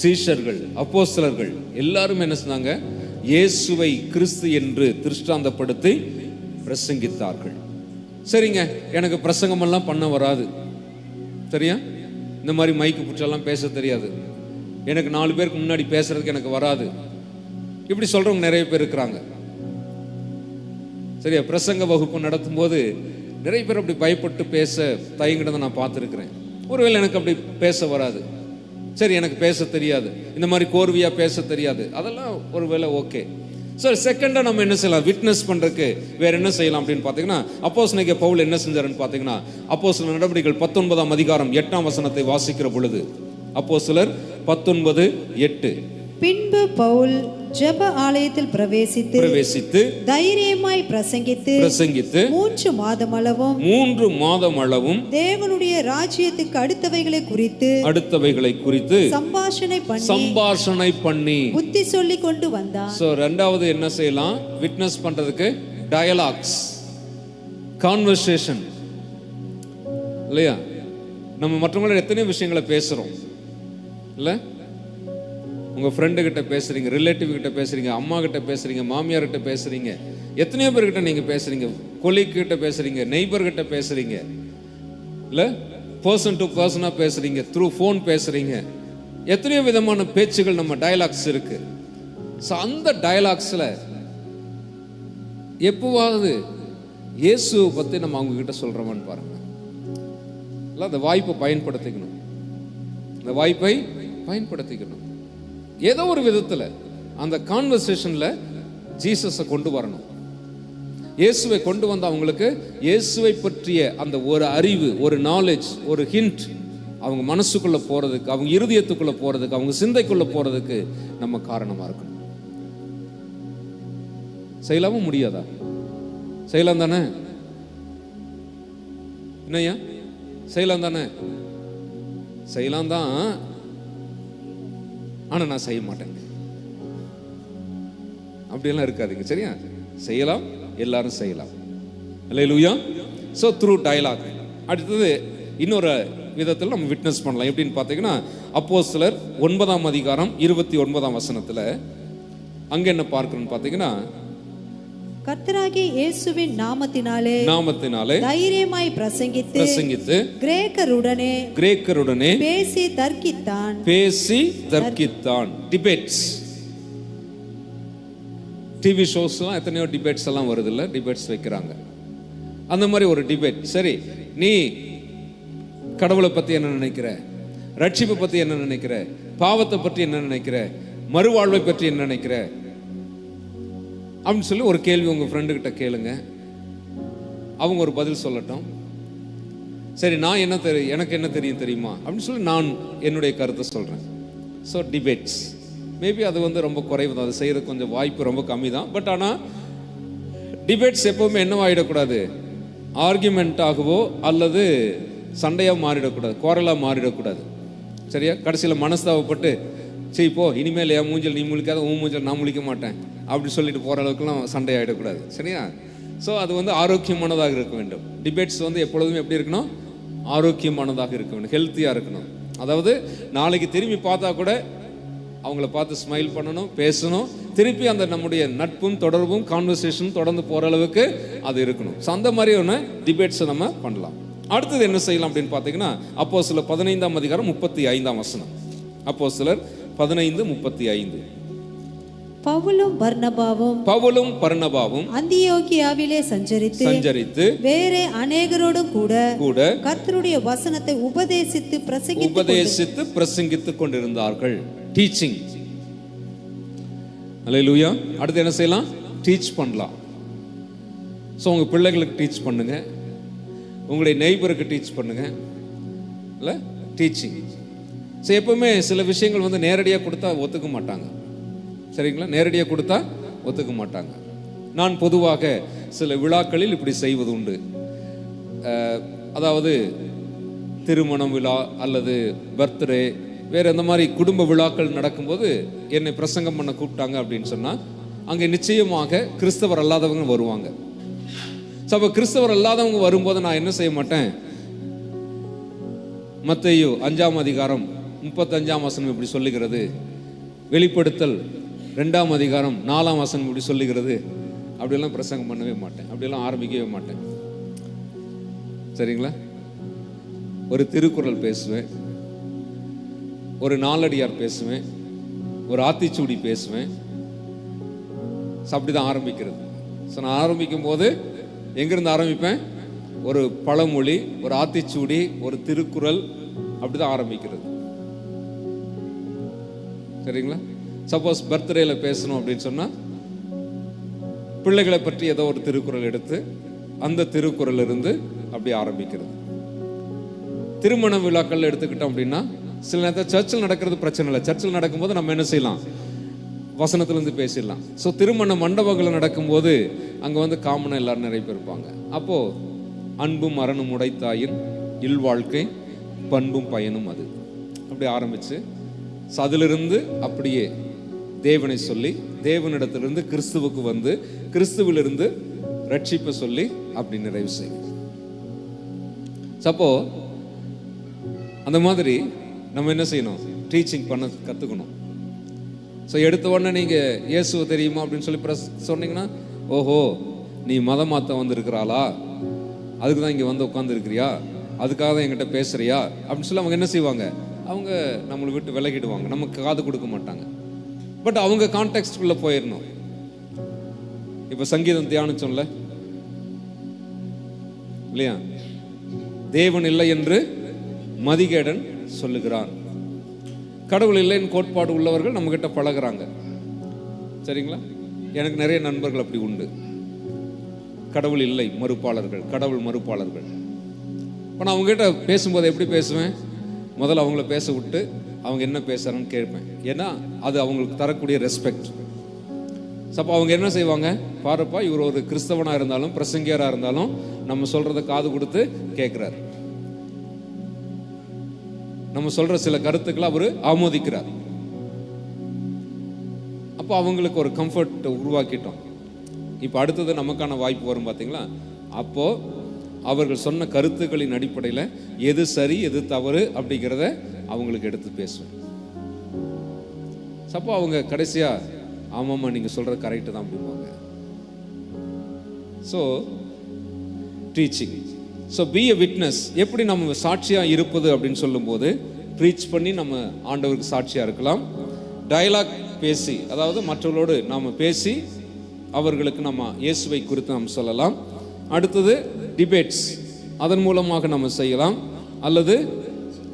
சீஷர்கள், அப்போஸ்தலர்கள் எல்லாரும் என்ன சொன்னாங்க? இயேசுவை கிறிஸ்து என்று திருஷ்டாந்தப்படுத்தி பிரசங்கித்தார்கள். சரிங்க, எனக்கு பிரசங்கம் எல்லாம் பண்ண வராது, சரியா? இந்த மாதிரி மைக்கு பிடிச்செல்லாம் பேச தெரியாது, எனக்கு 4 பேருக்கு முன்னாடி பேசுறதுக்கு எனக்கு வராது, இப்படி சொல்றவங்க நிறைய பேர் இருக்கிறாங்க. சரியா? பிரசங்க வகுப்பு நடத்தும் போது நிறைய பேர் அப்படி பயப்பட்டு பேச தயங்கினதை நான் பார்த்துருக்கிறேன். ஒருவேளை எனக்கு அப்படி பேச வராது, சரி எனக்கு பேச தெரியாது, இந்த மாதிரி கோர்வையா பேச தெரியாது, அதெல்லாம் ஒருவேளை ஓகே. ஸோ செகண்டா நம்ம என்ன செய்யலாம்? விட்னஸ் பண்றதுக்கு வேற என்ன செய்யலாம் அப்படின்னு பார்த்தீங்கன்னா, அப்போஸ்தலனாகிய பவுல் என்ன செஞ்சாருன்னு பார்த்தீங்கன்னா, அப்போஸ்தலர் நடவடிக்கைகள் 19ஆம் அதிகாரம் 8ஆம் வசனத்தை வாசிக்கிற பொழுது, அப்போஸ்தலர் 19:8, பின்பு பவுல் ஜெப ஆலயத்தில் பிரவேசித்து தைரியமாய் பிரசங்கித்து 3 மாதம் அளவும் தேவனுடைய ராஜ்யத்துக்கு அடுத்தவைகளை குறித்து சம்பாஷணை பண்ணி புத்தி சொல்லி கொண்டு வந்தான். சோ ரெண்டாவது என்ன செய்யலாம்? விட்னஸ் பண்றதுக்கு டயலாக்ஸ், கான்வர்சேஷன். இல்லையா? நம்ம மற்றவங்களோட எத்தனையோ விஷயங்களை பேசுறோம் இல்ல? உங்கள் ஃப்ரெண்டு கிட்ட பேசுகிறீங்க, ரிலேட்டிவ் கிட்ட பேசுகிறீங்க, அம்மா கிட்ட பேசுகிறீங்க, மாமியார் கிட்ட பேசுகிறீங்க, எத்தனையோ பேர்கிட்ட நீங்கள் பேசுகிறீங்க, கொலீக் கிட்ட பேசுகிறீங்க, நெய்பர் கிட்ட பேசுகிறீங்க, இல்லை பர்சன் டு பர்சனாக பேசுகிறீங்க, த்ரூ ஃபோன் பேசுகிறீங்க, எத்தனையோ விதமான பேச்சுகள் நம்ம டயலாக்ஸ் இருக்கு. ஸோ அந்த டயலாக்ஸில் எப்போவாவது இயேசுவை பற்றி நம்ம அவங்க கிட்ட சொல்கிறோமான்னு பாருங்கள். இல்லை, அந்த வாய்ப்பை பயன்படுத்திக்கணும், இந்த வாய்ப்பை பயன்படுத்திக்கணும். ஏதோ ஒரு விதத்தில் அந்த கான்வர்சேஷனில் ஜீசஸை கொண்டு வரணும். இயேசுவை கொண்டு வந்து அவங்களுக்கு இயேசுவை பற்றிய அந்த ஒரு அறிவு, ஒரு நாலேஜ், ஒரு ஹிண்ட் அவங்க மனசுக்குள்ளே போகிறதுக்கு, அவங்க இருதயத்துக்குள்ளே போகிறதுக்கு, அவங்க சிந்தைக்குள்ளே போகிறதுக்கு நம்ம காரணமாக இருக்கணும். செய்யலாமா முடியாதா? செய்யலாம் தானே? என்னையா செய்யலாம் தானே? செய்யலாம் தான், ஆனால் நான் செய்ய மாட்டேன் அப்படியெல்லாம் இருக்காதுங்க. சரியா? செய்யலாம், எல்லாரும் செய்யலாம். அல்லேலூயா. So through dialogue. அடுத்தது இன்னொரு விதத்தில் நம்ம விட்னஸ் பண்ணலாம். எப்படின்னு பார்த்தீங்கன்னா, அப்போஸ்தலர் 9ஆம் அதிகாரம் 29ஆம் வசனத்தில் அங்கே என்ன பார்க்கணும்னு பார்த்தீங்கன்னா, கர்த்தராகிய இயேசுவின் நாமத்தினாலே தைரியமாய் பிரசங்கித்து கிரேக்கருடனே பேசி தர்க்கித்தான். டிபேட்ஸ், டிவி ஷோஸ்லாம் எத்தனையோ டிபேட்ஸ் எல்லாம் வருது இல்லை? டிபேட்ஸ் வைக்கிறாங்க. அந்த மாதிரி ஒரு டிபேட். சரி, நீ கடவுளை பற்றி என்ன நினைக்கிற, ரட்சிப்பை பற்றி என்ன நினைக்கிற, பாவத்தை பற்றி என்ன நினைக்கிற, மறுவாழ்வை பற்றி என்ன நினைக்கிற அப்படின்னு சொல்லி ஒரு கேள்வி உங்கள் ஃப்ரெண்டுக்கிட்ட கேளுங்க. அவங்க ஒரு பதில் சொல்லட்டும். சரி, நான் என்ன எனக்கு என்ன தெரியும் தெரியுமா அப்படின்னு சொல்லி நான் என்னுடைய கருத்தை சொல்கிறேன். ஸோ டிபேட்ஸ் மேபி அது ரொம்ப குறைவு தான், அது செய்கிறது கொஞ்சம் வாய்ப்பு ரொம்ப கம்மி தான். பட் ஆனால் டிபேட்ஸ் எப்பவுமே என்னவாயிடக்கூடாது, ஆர்கியூமெண்ட்டாகவோ அல்லது சண்டையாக மாறிடக்கூடாது, குரலாக மாறிடக்கூடாது. சரியா? கடைசியில் மனஸ்தாபப்பட்டு சரி போ, இனிமேல் என் மூஞ்சல் நீ முழிக்காத, உன் மூஞ்சல் நான் முழிக்க மாட்டேன் அப்படி சொல்லிட்டு போகிற அளவுக்குலாம் சண்டை ஆகிடக்கூடாது. சரியா? ஸோ அது வந்து ஆரோக்கியமானதாக இருக்க வேண்டும். டிபேட்ஸ் வந்து எப்பொழுதுமே எப்படி இருக்கணும், ஆரோக்கியமானதாக இருக்க வேண்டும், ஹெல்த்தியாக இருக்கணும். அதாவது நாளைக்கு திரும்பி பார்த்தா கூட அவங்கள பார்த்து ஸ்மைல் பண்ணணும், பேசணும், திருப்பி அந்த நம்முடைய நட்பும் தொடர்பும் கான்வர்சேஷன் தொடர்ந்து போகிற அளவுக்கு அது இருக்கணும். ஸோ அந்த மாதிரி ஒன்று டிபேட்ஸை நம்ம பண்ணலாம். அடுத்தது என்ன செய்யலாம் அப்படின்னு பார்த்தீங்கன்னா, அப்போஸ்தலர் 15ஆம் அதிகாரம் 35ஆம் வசனம். அப்போஸ்தலர் 15:35. பவுலும் பர்னபாவும் அந்தியோகியாவிலே சஞ்சரித்து வேறே அநேகரோடு கூட கர்த்தருடைய வசனத்தை உபதேசித்து பிரசங்கித்துக் கொண்டிருந்தார்கள். டீச்சிங். அல்லேலூயா. அடுத்து என்ன செய்யலாம், டீச் பண்ணலாம். ஸோ உங்கள் பிள்ளைகளுக்கு டீச் பண்ணுங்க, உங்களுடைய நெய்பருக்கு டீச் பண்ணுங்க, இல்லை டீச்சிங். ஸோ எப்பவுமே சில விஷயங்கள் வந்து நேரடியாக கொடுத்தா ஒத்துக்க மாட்டாங்க. சரிங்களா? நேரடியாக கொடுத்தா ஒத்துக்க மாட்டாங்க. நான் பொதுவாக சில விழாக்களில் இப்படி செய்வது உண்டு. அதாவது திருமணம் விழா அல்லது பர்த்டே, வேறு இந்த மாதிரி குடும்ப விழாக்கள் நடக்கும்போது என்னை பிரசங்கம் பண்ண கூப்பிட்டாங்க அப்படின்னு சொன்னால் அங்கே நிச்சயமாக கிறிஸ்தவர் அல்லாதவங்க வருவாங்க. ஸோ அப்போ கிறிஸ்தவர் அல்லாதவங்க வரும்போது நான் என்ன செய்ய மாட்டேன், மத்தேயு 5ஆம் அதிகாரம் 35ஆம் வசனம் இப்படி சொல்லுகிறது, வெளிப்படுத்தல் 2ஆம் அதிகாரம் 4ஆம் வசனம் இப்படி சொல்லுகிறது, அப்படியெல்லாம் பிரசங்கம் பண்ணவே மாட்டேன், அப்படியெல்லாம் ஆரம்பிக்கவே மாட்டேன். சரிங்களா? ஒரு திருக்குறள் பேசுவேன், ஒரு நாலடியார் பேசுவேன், ஒரு ஆத்திச்சூடி பேசுவேன். அப்படிதான் ஆரம்பிக்கிறது. ஸோ நான் ஆரம்பிக்கும் போது எங்கிருந்து ஆரம்பிப்பேன், ஒரு பழமொழி, ஒரு ஆத்திச்சூடி, ஒரு திருக்குறள், அப்படிதான் ஆரம்பிக்கிறது. சரிங்களா? சப்போஸ் பர்த்டேல பேசணும் அப்படின்னு சொன்னா பிள்ளைகளை பற்றி ஏதோ ஒரு திருக்குறள் எடுத்து அந்த திருக்குறள் இருந்து அப்படி ஆரம்பிக்கிறது. திருமண விழாக்கள் எடுத்துக்கிட்டோம் அப்படின்னா சில நேரத்தில் சர்ச்சில் நடக்கிறது பிரச்சனை இல்லை. சர்ச்சில் நடக்கும்போது நம்ம என்ன செய்யலாம், வசனத்திலிருந்து பேசிடலாம். ஸோ திருமண மண்டபங்கள் நடக்கும்போது அங்கே வந்து காமனாக எல்லாரும் நிறைய பேர் இருப்பாங்க. அப்போது அன்பும் அரணும் உடைத்தாயின் இல்வாழ்க்கை பண்பும் பயனும் அது அப்படி ஆரம்பித்து அதிலிருந்து அப்படியே தேவனை சொல்லி தேவனிடத்திலிருந்து கிறிஸ்துவுக்கு வந்து கிறிஸ்துவிலிருந்து ரட்சிப்பை சொல்லி அப்படி நிறைவு செய்யும். அப்போ அந்த மாதிரி நம்ம என்ன செய்யணும், டீச்சிங் பண்ண கற்றுக்கணும். ஸோ எடுத்த உடனே நீங்கள் இயேசுவை தெரியுமா அப்படின்னு சொல்லி சொன்னீங்கன்னா, ஓஹோ நீ மதம் மாற்ற வந்திருக்கிறாளா, அதுக்கு தான் இங்கே வந்து உட்காந்துருக்கிறியா, அதுக்காக தான் என்கிட்ட பேசுறியா அப்படின்னு சொல்லி அவங்க என்ன செய்வாங்க, அவங்க நம்மளை விட்டு விலகிடுவாங்க, நமக்கு காது கொடுக்க மாட்டாங்க. பட் அவங்க கான்டெக்ஸ்டுக்குள்ள போயிடணும். இப்போ சங்கீதம் தியானிச்சோம்ல இல்லையா, தேவன் இல்லை என்று மதிகேடன் சொல்லுகிறான். கடவுள் இல்லைன்னு கோட்பாடு உள்ளவர்கள் நம்ம கிட்ட பழகுறாங்க. சரிங்களா? எனக்கு நிறைய நண்பர்கள் அப்படி உண்டு, கடவுள் இல்லை மறுப்பாளர்கள், கடவுள் மறுப்பாளர்கள். இப்போ நான் அவங்ககிட்ட பேசும்போது எப்படி பேசுவேன், முதல்ல அவங்கள பேச விட்டு அவங்க என்ன பேசுறான்னு கேட்பேன். ஏன்னா அது அவங்களுக்கு தரக்கூடிய ரெஸ்பெக்ட். அப்போ அவங்க என்ன செய்வாங்க, பாருப்பா இவர் ஒரு கிறிஸ்தவனாக இருந்தாலும் பிரசங்கியராக இருந்தாலும் நம்ம சொல்றத காது கொடுத்து கேட்கிறார், நம்ம சொல்ற சில கருத்துக்களை அவர் ஆமோதிக்கிறார். அப்போ அவங்களுக்கு ஒரு கம்ஃபர்ட் உருவாக்கிட்டோம். இப்போ அடுத்தது நமக்கான வாய்ப்பு வரும் பார்த்தீங்களா, அப்போ அவர்கள் சொன்ன கருத்துக்களின் அடிப்படையில் எது சரி எது தவறு அப்படிங்கிறத அவங்களுக்கு எடுத்து பேசுவேன். அப்போ அவங்க கடைசியா ஆமாம்மா நீங்கள் சொல்கிறது கரெக்டு தான் அப்படிம்பாங்க. So teaching. ஸோ பி எ விட்னஸ். எப்படி நம்ம சாட்சியாக இருப்பது அப்படின்னு சொல்லும்போது ப்ரீச் பண்ணி நம்ம ஆண்டவருக்கு சாட்சியாக இருக்கலாம். டயலாக் பேசி, அதாவது மற்றவர்களோடு நாம் பேசி அவர்களுக்கு நம்ம இயேசுவை குறித்து நாம் சொல்லலாம். அடுத்தது டிபேட்ஸ், அதன் மூலமாக நம்ம செய்யலாம். அல்லது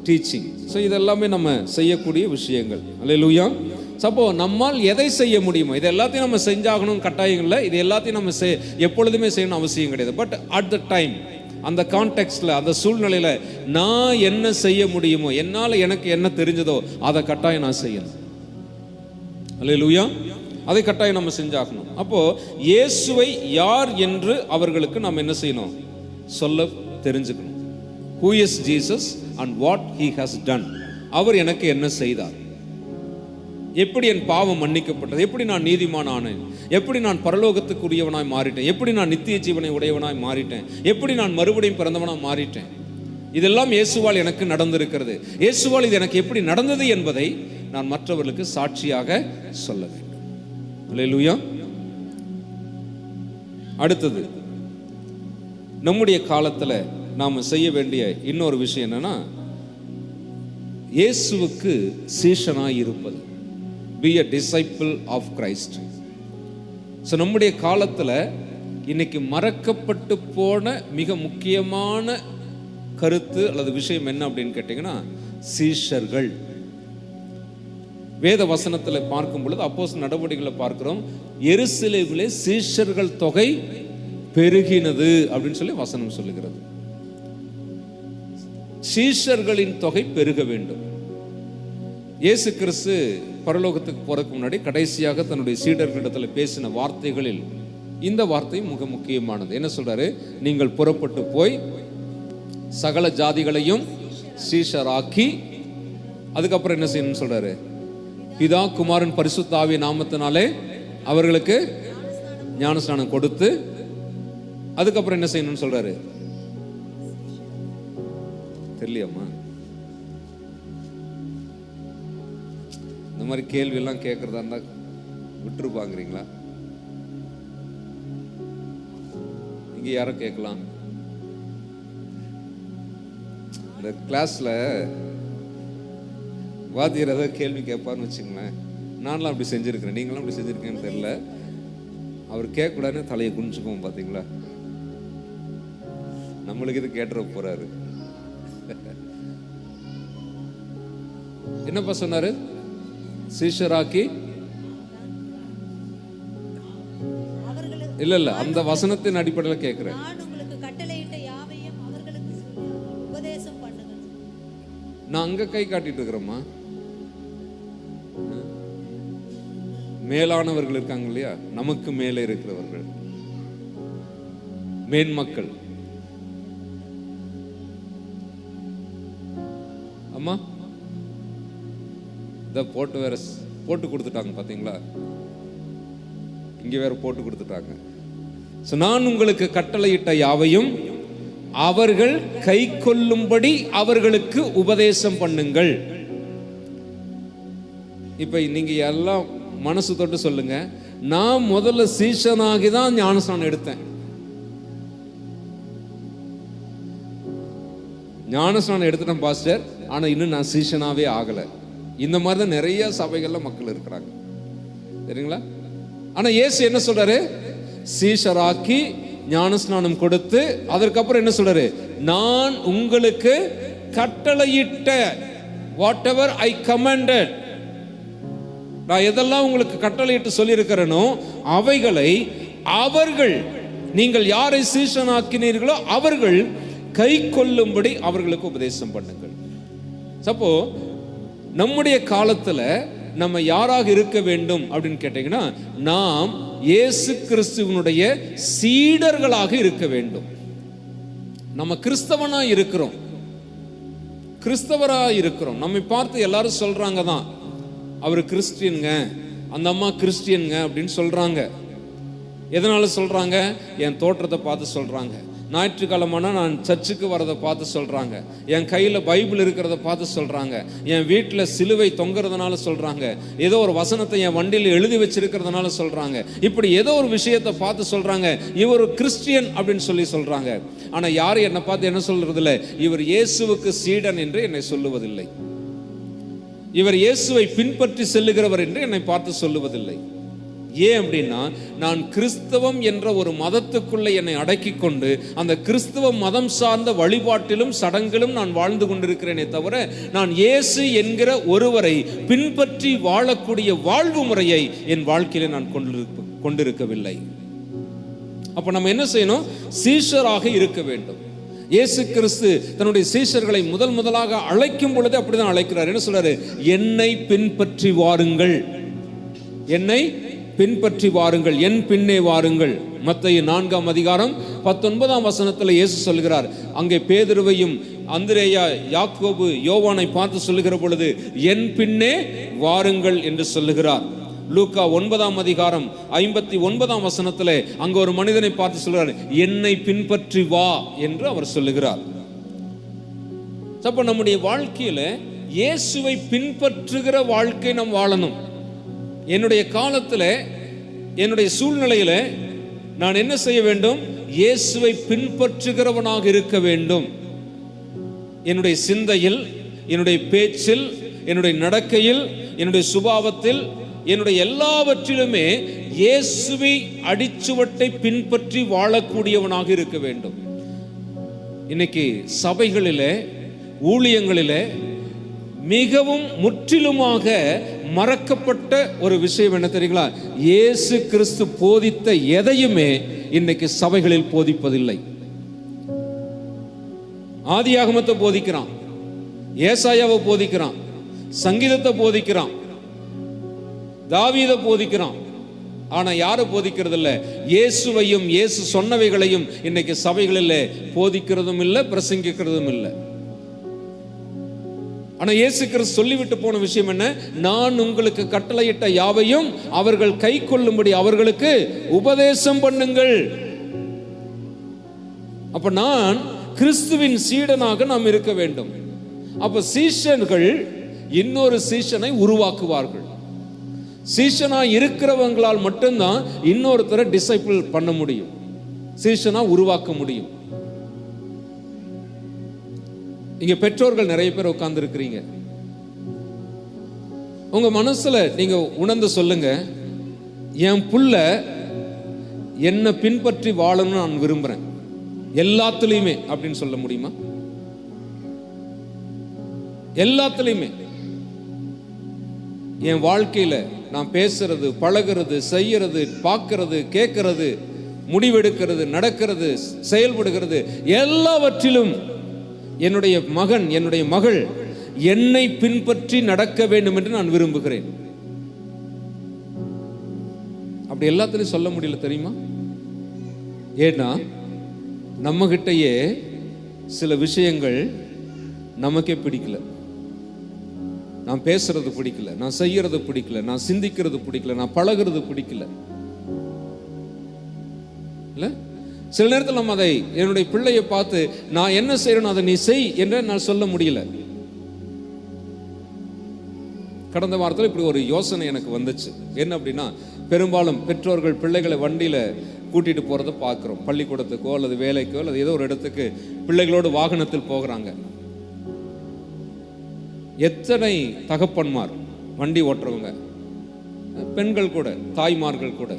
டீச்சிங். ஸோ இதெல்லாமே நம்ம செய்யக்கூடிய விஷயங்கள். அல்லேலூயா. அப்போ நம்மால் எதை செய்ய முடியுமோ இது எல்லாத்தையும் நம்ம செஞ்சாகணும் கட்டாயம் இல்லை. இது எல்லாத்தையும் நம்ம எப்பொழுதுமே செய்யணும் அவசியம் கிடையாது. பட் அட் த டைம், அந்த கான்டெக்ட்ல, அந்த சூழ்நிலையில நான் என்ன செய்ய முடியுமோ, என்னால் எனக்கு என்ன தெரிஞ்சதோ அதை கட்டாயம் நான் செய்யணும். அல்லேலூயா. அதை கட்டாயம் நம்ம செஞ்சாகணும். அப்போ இயேசுவை யார் என்று அவர்களுக்கு நாம் என்ன செய்யணும்? சொல்ல தெரிஞ்சுக்கணும். Who is Jesus and what he has done? அவர் எனக்கு என்ன செய்தார், எப்படி என் பாவம் மன்னிக்கப்பட்டது, எப்படி நான் நீதிமான் ஆனேன், எப்படி நான் பரலோகத்துக்குரியவனாய் மாறிட்டேன், எப்படி நான் நித்திய ஜீவனை உடையவனாய் மாறிட்டேன், எப்படி நான் மறுபடியும் பிறந்தவனாய் மாறிட்டேன். இதெல்லாம் இயேசுவால் எனக்கு நடந்திருக்கிறது. இயேசுவால் இது எனக்கு எப்படி நடந்தது என்பதை நான் மற்றவர்களுக்கு சாட்சியாக சொல்ல வேண்டும். அல்லேலூயா. அடுத்தது, நம்முடைய காலத்தில் நாம் செய்ய வேண்டிய இன்னொரு விஷயம் என்னன்னா, இயேசுவுக்கு சீஷனாய் இருப்பது. Be a disciple of Christ. So நம்முடைய காலத்தில் இன்னைக்கு மறக்கப்பட்டு போன மிக முக்கியமான கருத்து அல்லது விஷயம் என்ன அப்படின்னு கேட்டிங்கன்னா, சீஷர்கள். வேத வசனத்தில் பார்க்கும் பொழுது, அப்போஸ்தலர் நடவடிக்கைகளை பார்க்கிறோம், எருசலேமிலே சீஷர்கள் தொகை பெருகினது அப்படின்னு சொல்லி வசனம் சொல்லுகிறது. சீஷர்களின் தொகை பெருக வேண்டும். இயேசு கிறிஸ்து பரலோகத்துக்கு போறதுக்கு முன்னாடி கடைசியாக தன்னுடைய சீடர்களிடத்தில் பேசின வார்த்தைகளில் இந்த வார்த்தை மிக முக்கியமானது. என்ன சொல்றாரு? நீங்கள் புறப்பட்டு போய் சகல ஜாதிகளையும் சீஷராக்கி, அதுக்கப்புறம் என்ன செய்யணும்னு சொல்றாரு? பிதா குமாரன் பரிசுத்த ஆவிய நாமத்தினாலே அவர்களுக்கு ஞானஸ்நானம் கொடுத்து, அதுக்கப்புறம் என்ன செய்யணும்னு சொல்றாரு? தெரியலையம்மா? இந்த மாதிரி கேள்வி எல்லாம் கேட்கறதா இருந்தா விட்டுருப்பாங்கிறீங்களா? இங்க யாரும் கேட்கலாம். இந்த கிளாஸ்ல வாத்தியர் ஏதாவது கேள்வி கேட்பார்னு வச்சுங்களேன், நான்லாம் அப்படி செஞ்சிருக்கிறேன், நீங்களும் அப்படி செஞ்சிருக்கேன்னு தெரியல. அவர் கேட்கக்கூடாதுன்னு தலையை குனிச்சுக்குவோம். பார்த்தீங்களா? நம்மளுக்கு இது கேட்டுற போறாரு. என்னப்பா சொன்னாரு? சீஷராக்கி. இல்ல அந்த வசனத்தின் அடிப்படையில் கேட்கிறேன். நான் அங்க கை காட்டிட்டு இருக்கிறேம்மா. மேலானவர்கள் இருக்காங்க இல்லையா, நமக்கு மேலே இருக்கிறவர்கள், மேன்மக்கள். அம்மா இதை போட்டு வேற போட்டு கொடுத்துட்டாங்க பார்த்தீங்களா? இங்க வேற போட்டு கொடுத்துட்டாங்க. நான் உங்களுக்கு கட்டளையிட்ட யாவையும் அவர்கள் கை கொள்ளும்படி அவர்களுக்கு உபதேசம் பண்ணுங்கள். இப்ப நீங்க எல்லாம் மனசு தொட்டு சொல்லுங்க, நான் முதல்ல சீஷனாகி தான் ஞானஸ்நானம் எடுத்தேன். ஞானஸ்நானம் எடுத்துட்டேன் பாஸ்டர், ஆனா இன்னும் நான் சீஷனாவே ஆகல. இந்த மாதிரி தான் நிறைய சபைகள்ல மக்கள் இருக்கிறாங்க, சரிங்களா? ஆனா இயேசு என்ன சொல்றாரு? சீஷராக்கி ஞானஸ்நானம் கொடுத்து, அதற்கப்புறம் என்ன சொல்றாரு? நான் உங்களுக்கு கட்டளையிட்ட, வாட் எவர் ஐ கமாண்டட், நான் எதெல்லாம் உங்களுக்கு கட்டளையிட்டு சொல்லியிருக்கிறேனோ அவைகளை அவர்கள், நீங்கள் யாரை சீஷனாக்கினீர்களோ அவர்கள் கை கொள்ளும்படி அவர்களுக்கு உபதேசம் பண்ணுங்கள். அப்போ நம்முடைய காலத்துல நம்ம யாராக இருக்க வேண்டும் அப்படின்னு கேட்டீங்கன்னா, நாம் இயேசு கிறிஸ்துவனுடைய சீடர்களாக இருக்க வேண்டும். நம்ம கிறிஸ்தவனா இருக்கிறோம், கிறிஸ்தவரா இருக்கிறோம். நம்மை பார்த்து எல்லாரும் சொல்றாங்க தான், அவர் கிறிஸ்டியனுங்க, அந்த அம்மா கிறிஸ்டியனுங்க அப்படின்னு சொல்றாங்க. எதனால சொல்றாங்க? என் தோற்றத்தை பார்த்து சொல்றாங்க. ஞாயிற்றுக்கிழமைனா நான் சர்ச்சுக்கு வரதை பார்த்து சொல்றாங்க. என் கையில் பைபிள் இருக்கிறத பார்த்து சொல்றாங்க. என் வீட்டில் சிலுவை தொங்குறதுனால சொல்றாங்க. ஏதோ ஒரு வசனத்தை என் வண்டியில் எழுதி வச்சிருக்கிறதுனால சொல்றாங்க. இப்படி ஏதோ ஒரு விஷயத்தை பார்த்து சொல்றாங்க, இவர் கிறிஸ்டியன் அப்படின்னு சொல்லி சொல்றாங்க. ஆனா யாரும் என்னை பார்த்து என்ன சொல்றது இல்லை, இவர் இயேசுவுக்கு சீடன் என்று என்னை சொல்லுவதில்லை, இவர் இயேசுவை பின்பற்றி செல்லுகிறவர் என்று என்னை பார்த்து சொல்லுவதில்லை. ஏன் அப்படின்னா, நான் கிறிஸ்தவம் என்ற ஒரு மதத்துக்குள்ளே என்னை அடக்கி கொண்டு அந்த கிறிஸ்தவ மதம் சார்ந்த வழிபாட்டிலும் சடங்கிலும் நான் வாழ்ந்து கொண்டிருக்கிறேனே தவிர, நான் இயேசு என்கிற ஒருவரை பின்பற்றி வாழக்கூடிய வாழ்வு முறையை என் வாழ்க்கையில நான் கொண்டிருக்கவில்லை. அப்ப நம்ம என்ன செய்யணும்? சீஷராக இருக்க வேண்டும். இயேசு கிறிஸ்து தன்னுடைய சீஷர்களை முதலாக அழைக்கும் பொழுது அப்படிதான் அழைக்கிறார். என்ன சொல்றாரு? என்னை பின்பற்றி வாருங்கள், என்னை பின்பற்றி வாருங்கள், என் பின்னே வாருங்கள். மத்தேயு 4:19 இயேசு சொல்கிறார். அங்கே பேதுருவையும் அந்திரேயா, யாக்கோபு, யோவானை பார்த்து சொல்லுகிற பொழுது என் பின்னே வாருங்கள் என்று சொல்லுகிறார். லூக்கா 9:59 அங்க ஒரு மனிதனை பார்த்து சொல்கிறார், என்னை பின்பற்றி வா என்று அவர் சொல்லுகிறார். அப்ப நம்முடைய வாழ்க்கையில இயேசுவை பின்பற்றுகிற வாழ்க்கை நாம் வாழணும். என்னுடைய காலத்துல, என்னுடைய சூழ்நிலையில நான் என்ன செய்ய வேண்டும்? இயேசுவை பின்பற்றுகிறவனாக இருக்க வேண்டும். என்னுடைய சிந்தையில், என்னுடைய பேச்சில், என்னுடைய நடக்கையில், என்னுடைய சுபாவத்தில், என்னுடைய எல்லாவற்றிலுமே இயேசுவை அடிச்சுவட்டை பின்பற்றி வாழக்கூடியவனாக இருக்க வேண்டும். இன்னைக்கு சபைகளிலே, ஊழியங்களிலே மிகவும் முற்றிலுமாக மறக்கப்பட்ட ஒரு விஷயம் என்ன தெரியுங்களா? இயேசு கிறிஸ்து போதித்த எதையுமே இன்னைக்கு சபைகளில் போதிப்பதில்லை. ஆதியாகமத்தை போதிக்கிறான், ஏசாயாவை போதிக்கிறான், சங்கீதத்தை போதிக்கிறான், தாவீதை போதிக்கிறான். ஆனா யாரை போதிக்கிறது இல்லை? இயேசுவையும் இயேசு சொன்னவைகளையும் இன்னைக்கு சபைகளில் போதிக்கிறதும் இல்லை, பிரசங்கிக்கிறதும் இல்லை. ஆனா இயேசு கிறிஸ்து சொல்லிவிட்டு போன விஷயம் என்ன? நான் உங்களுக்கு கட்டளையிட்ட யாவையும் அவர்கள் கை கொள்ளும்படி அவர்களுக்கு உபதேசம் பண்ணுங்கள். அப்ப நான் கிறிஸ்துவின் சீடனாக நாம் இருக்க வேண்டும். அப்ப சீஷர்கள் இன்னொரு சீஷனை உருவாக்குவார்கள். சீஷனா இருக்கிறவங்களால் மட்டும்தான் இன்னொருத்தரை டிசைபிள் பண்ண முடியும், சீஷனா உருவாக்க முடியும். இங்க பெற்றோர்கள் நிறைய பேர் உட்கார்ந்து இருக்கிறீங்க. உங்க மனசுல நீங்க உணர்ந்து சொல்லுங்க, என் புள்ள என்ன பின்பற்றி வாழணும்னு நான் விரும்புறேன் எல்லாத்துலயுமே அப்படின்னு சொல்ல முடியுமா? எல்லாத்துலயுமே. என் வாழ்க்கையில நான் பேசுறது, பழகிறது, செய்யறது, பார்க்கிறது, கேட்கறது, முடிவெடுக்கிறது, நடக்கிறது, செயல்படுகிறது, எல்லாவற்றிலும் என்னுடைய மகன், என்னுடைய மகள் என்னை பின்பற்றி நடக்க வேண்டும் என்று நான் விரும்புகிறேன். அப்படி எல்லாத்திலையும் சொல்ல முடியல தெரியுமா? ஏன்னா நம்ம கிட்டயே சில விஷயங்கள் நமக்கே பிடிக்கல. நான் பேசுறது பிடிக்கல, நான் செய்யறது பிடிக்கல, நான் சிந்திக்கிறது பிடிக்கல, நான் பழகிறது பிடிக்கல. இல்ல, சில நேரத்தில் நம்ம அதை என்னுடைய பிள்ளையை பார்த்து நான் என்ன செய்யணும் அதை நீ செய் என்று நான் சொல்ல முடியல. கடந்த வாரத்தில் இப்படி ஒரு யோசனை எனக்கு வந்துச்சு. என்ன அப்படின்னா, பெரும்பாலும் பெற்றோர்கள் பிள்ளைகளை வண்டியில கூட்டிட்டு போறதை பார்க்கிறோம். பள்ளிக்கூடத்துக்கோ அல்லது வேலைக்கோ அல்லது ஏதோ ஒரு இடத்துக்கு பிள்ளைகளோடு வாகனத்தில் போகிறாங்க. எத்தனை தகப்பன்மார், வண்டி ஓட்டுறவங்க, பெண்கள் கூட, தாய்மார்கள் கூட,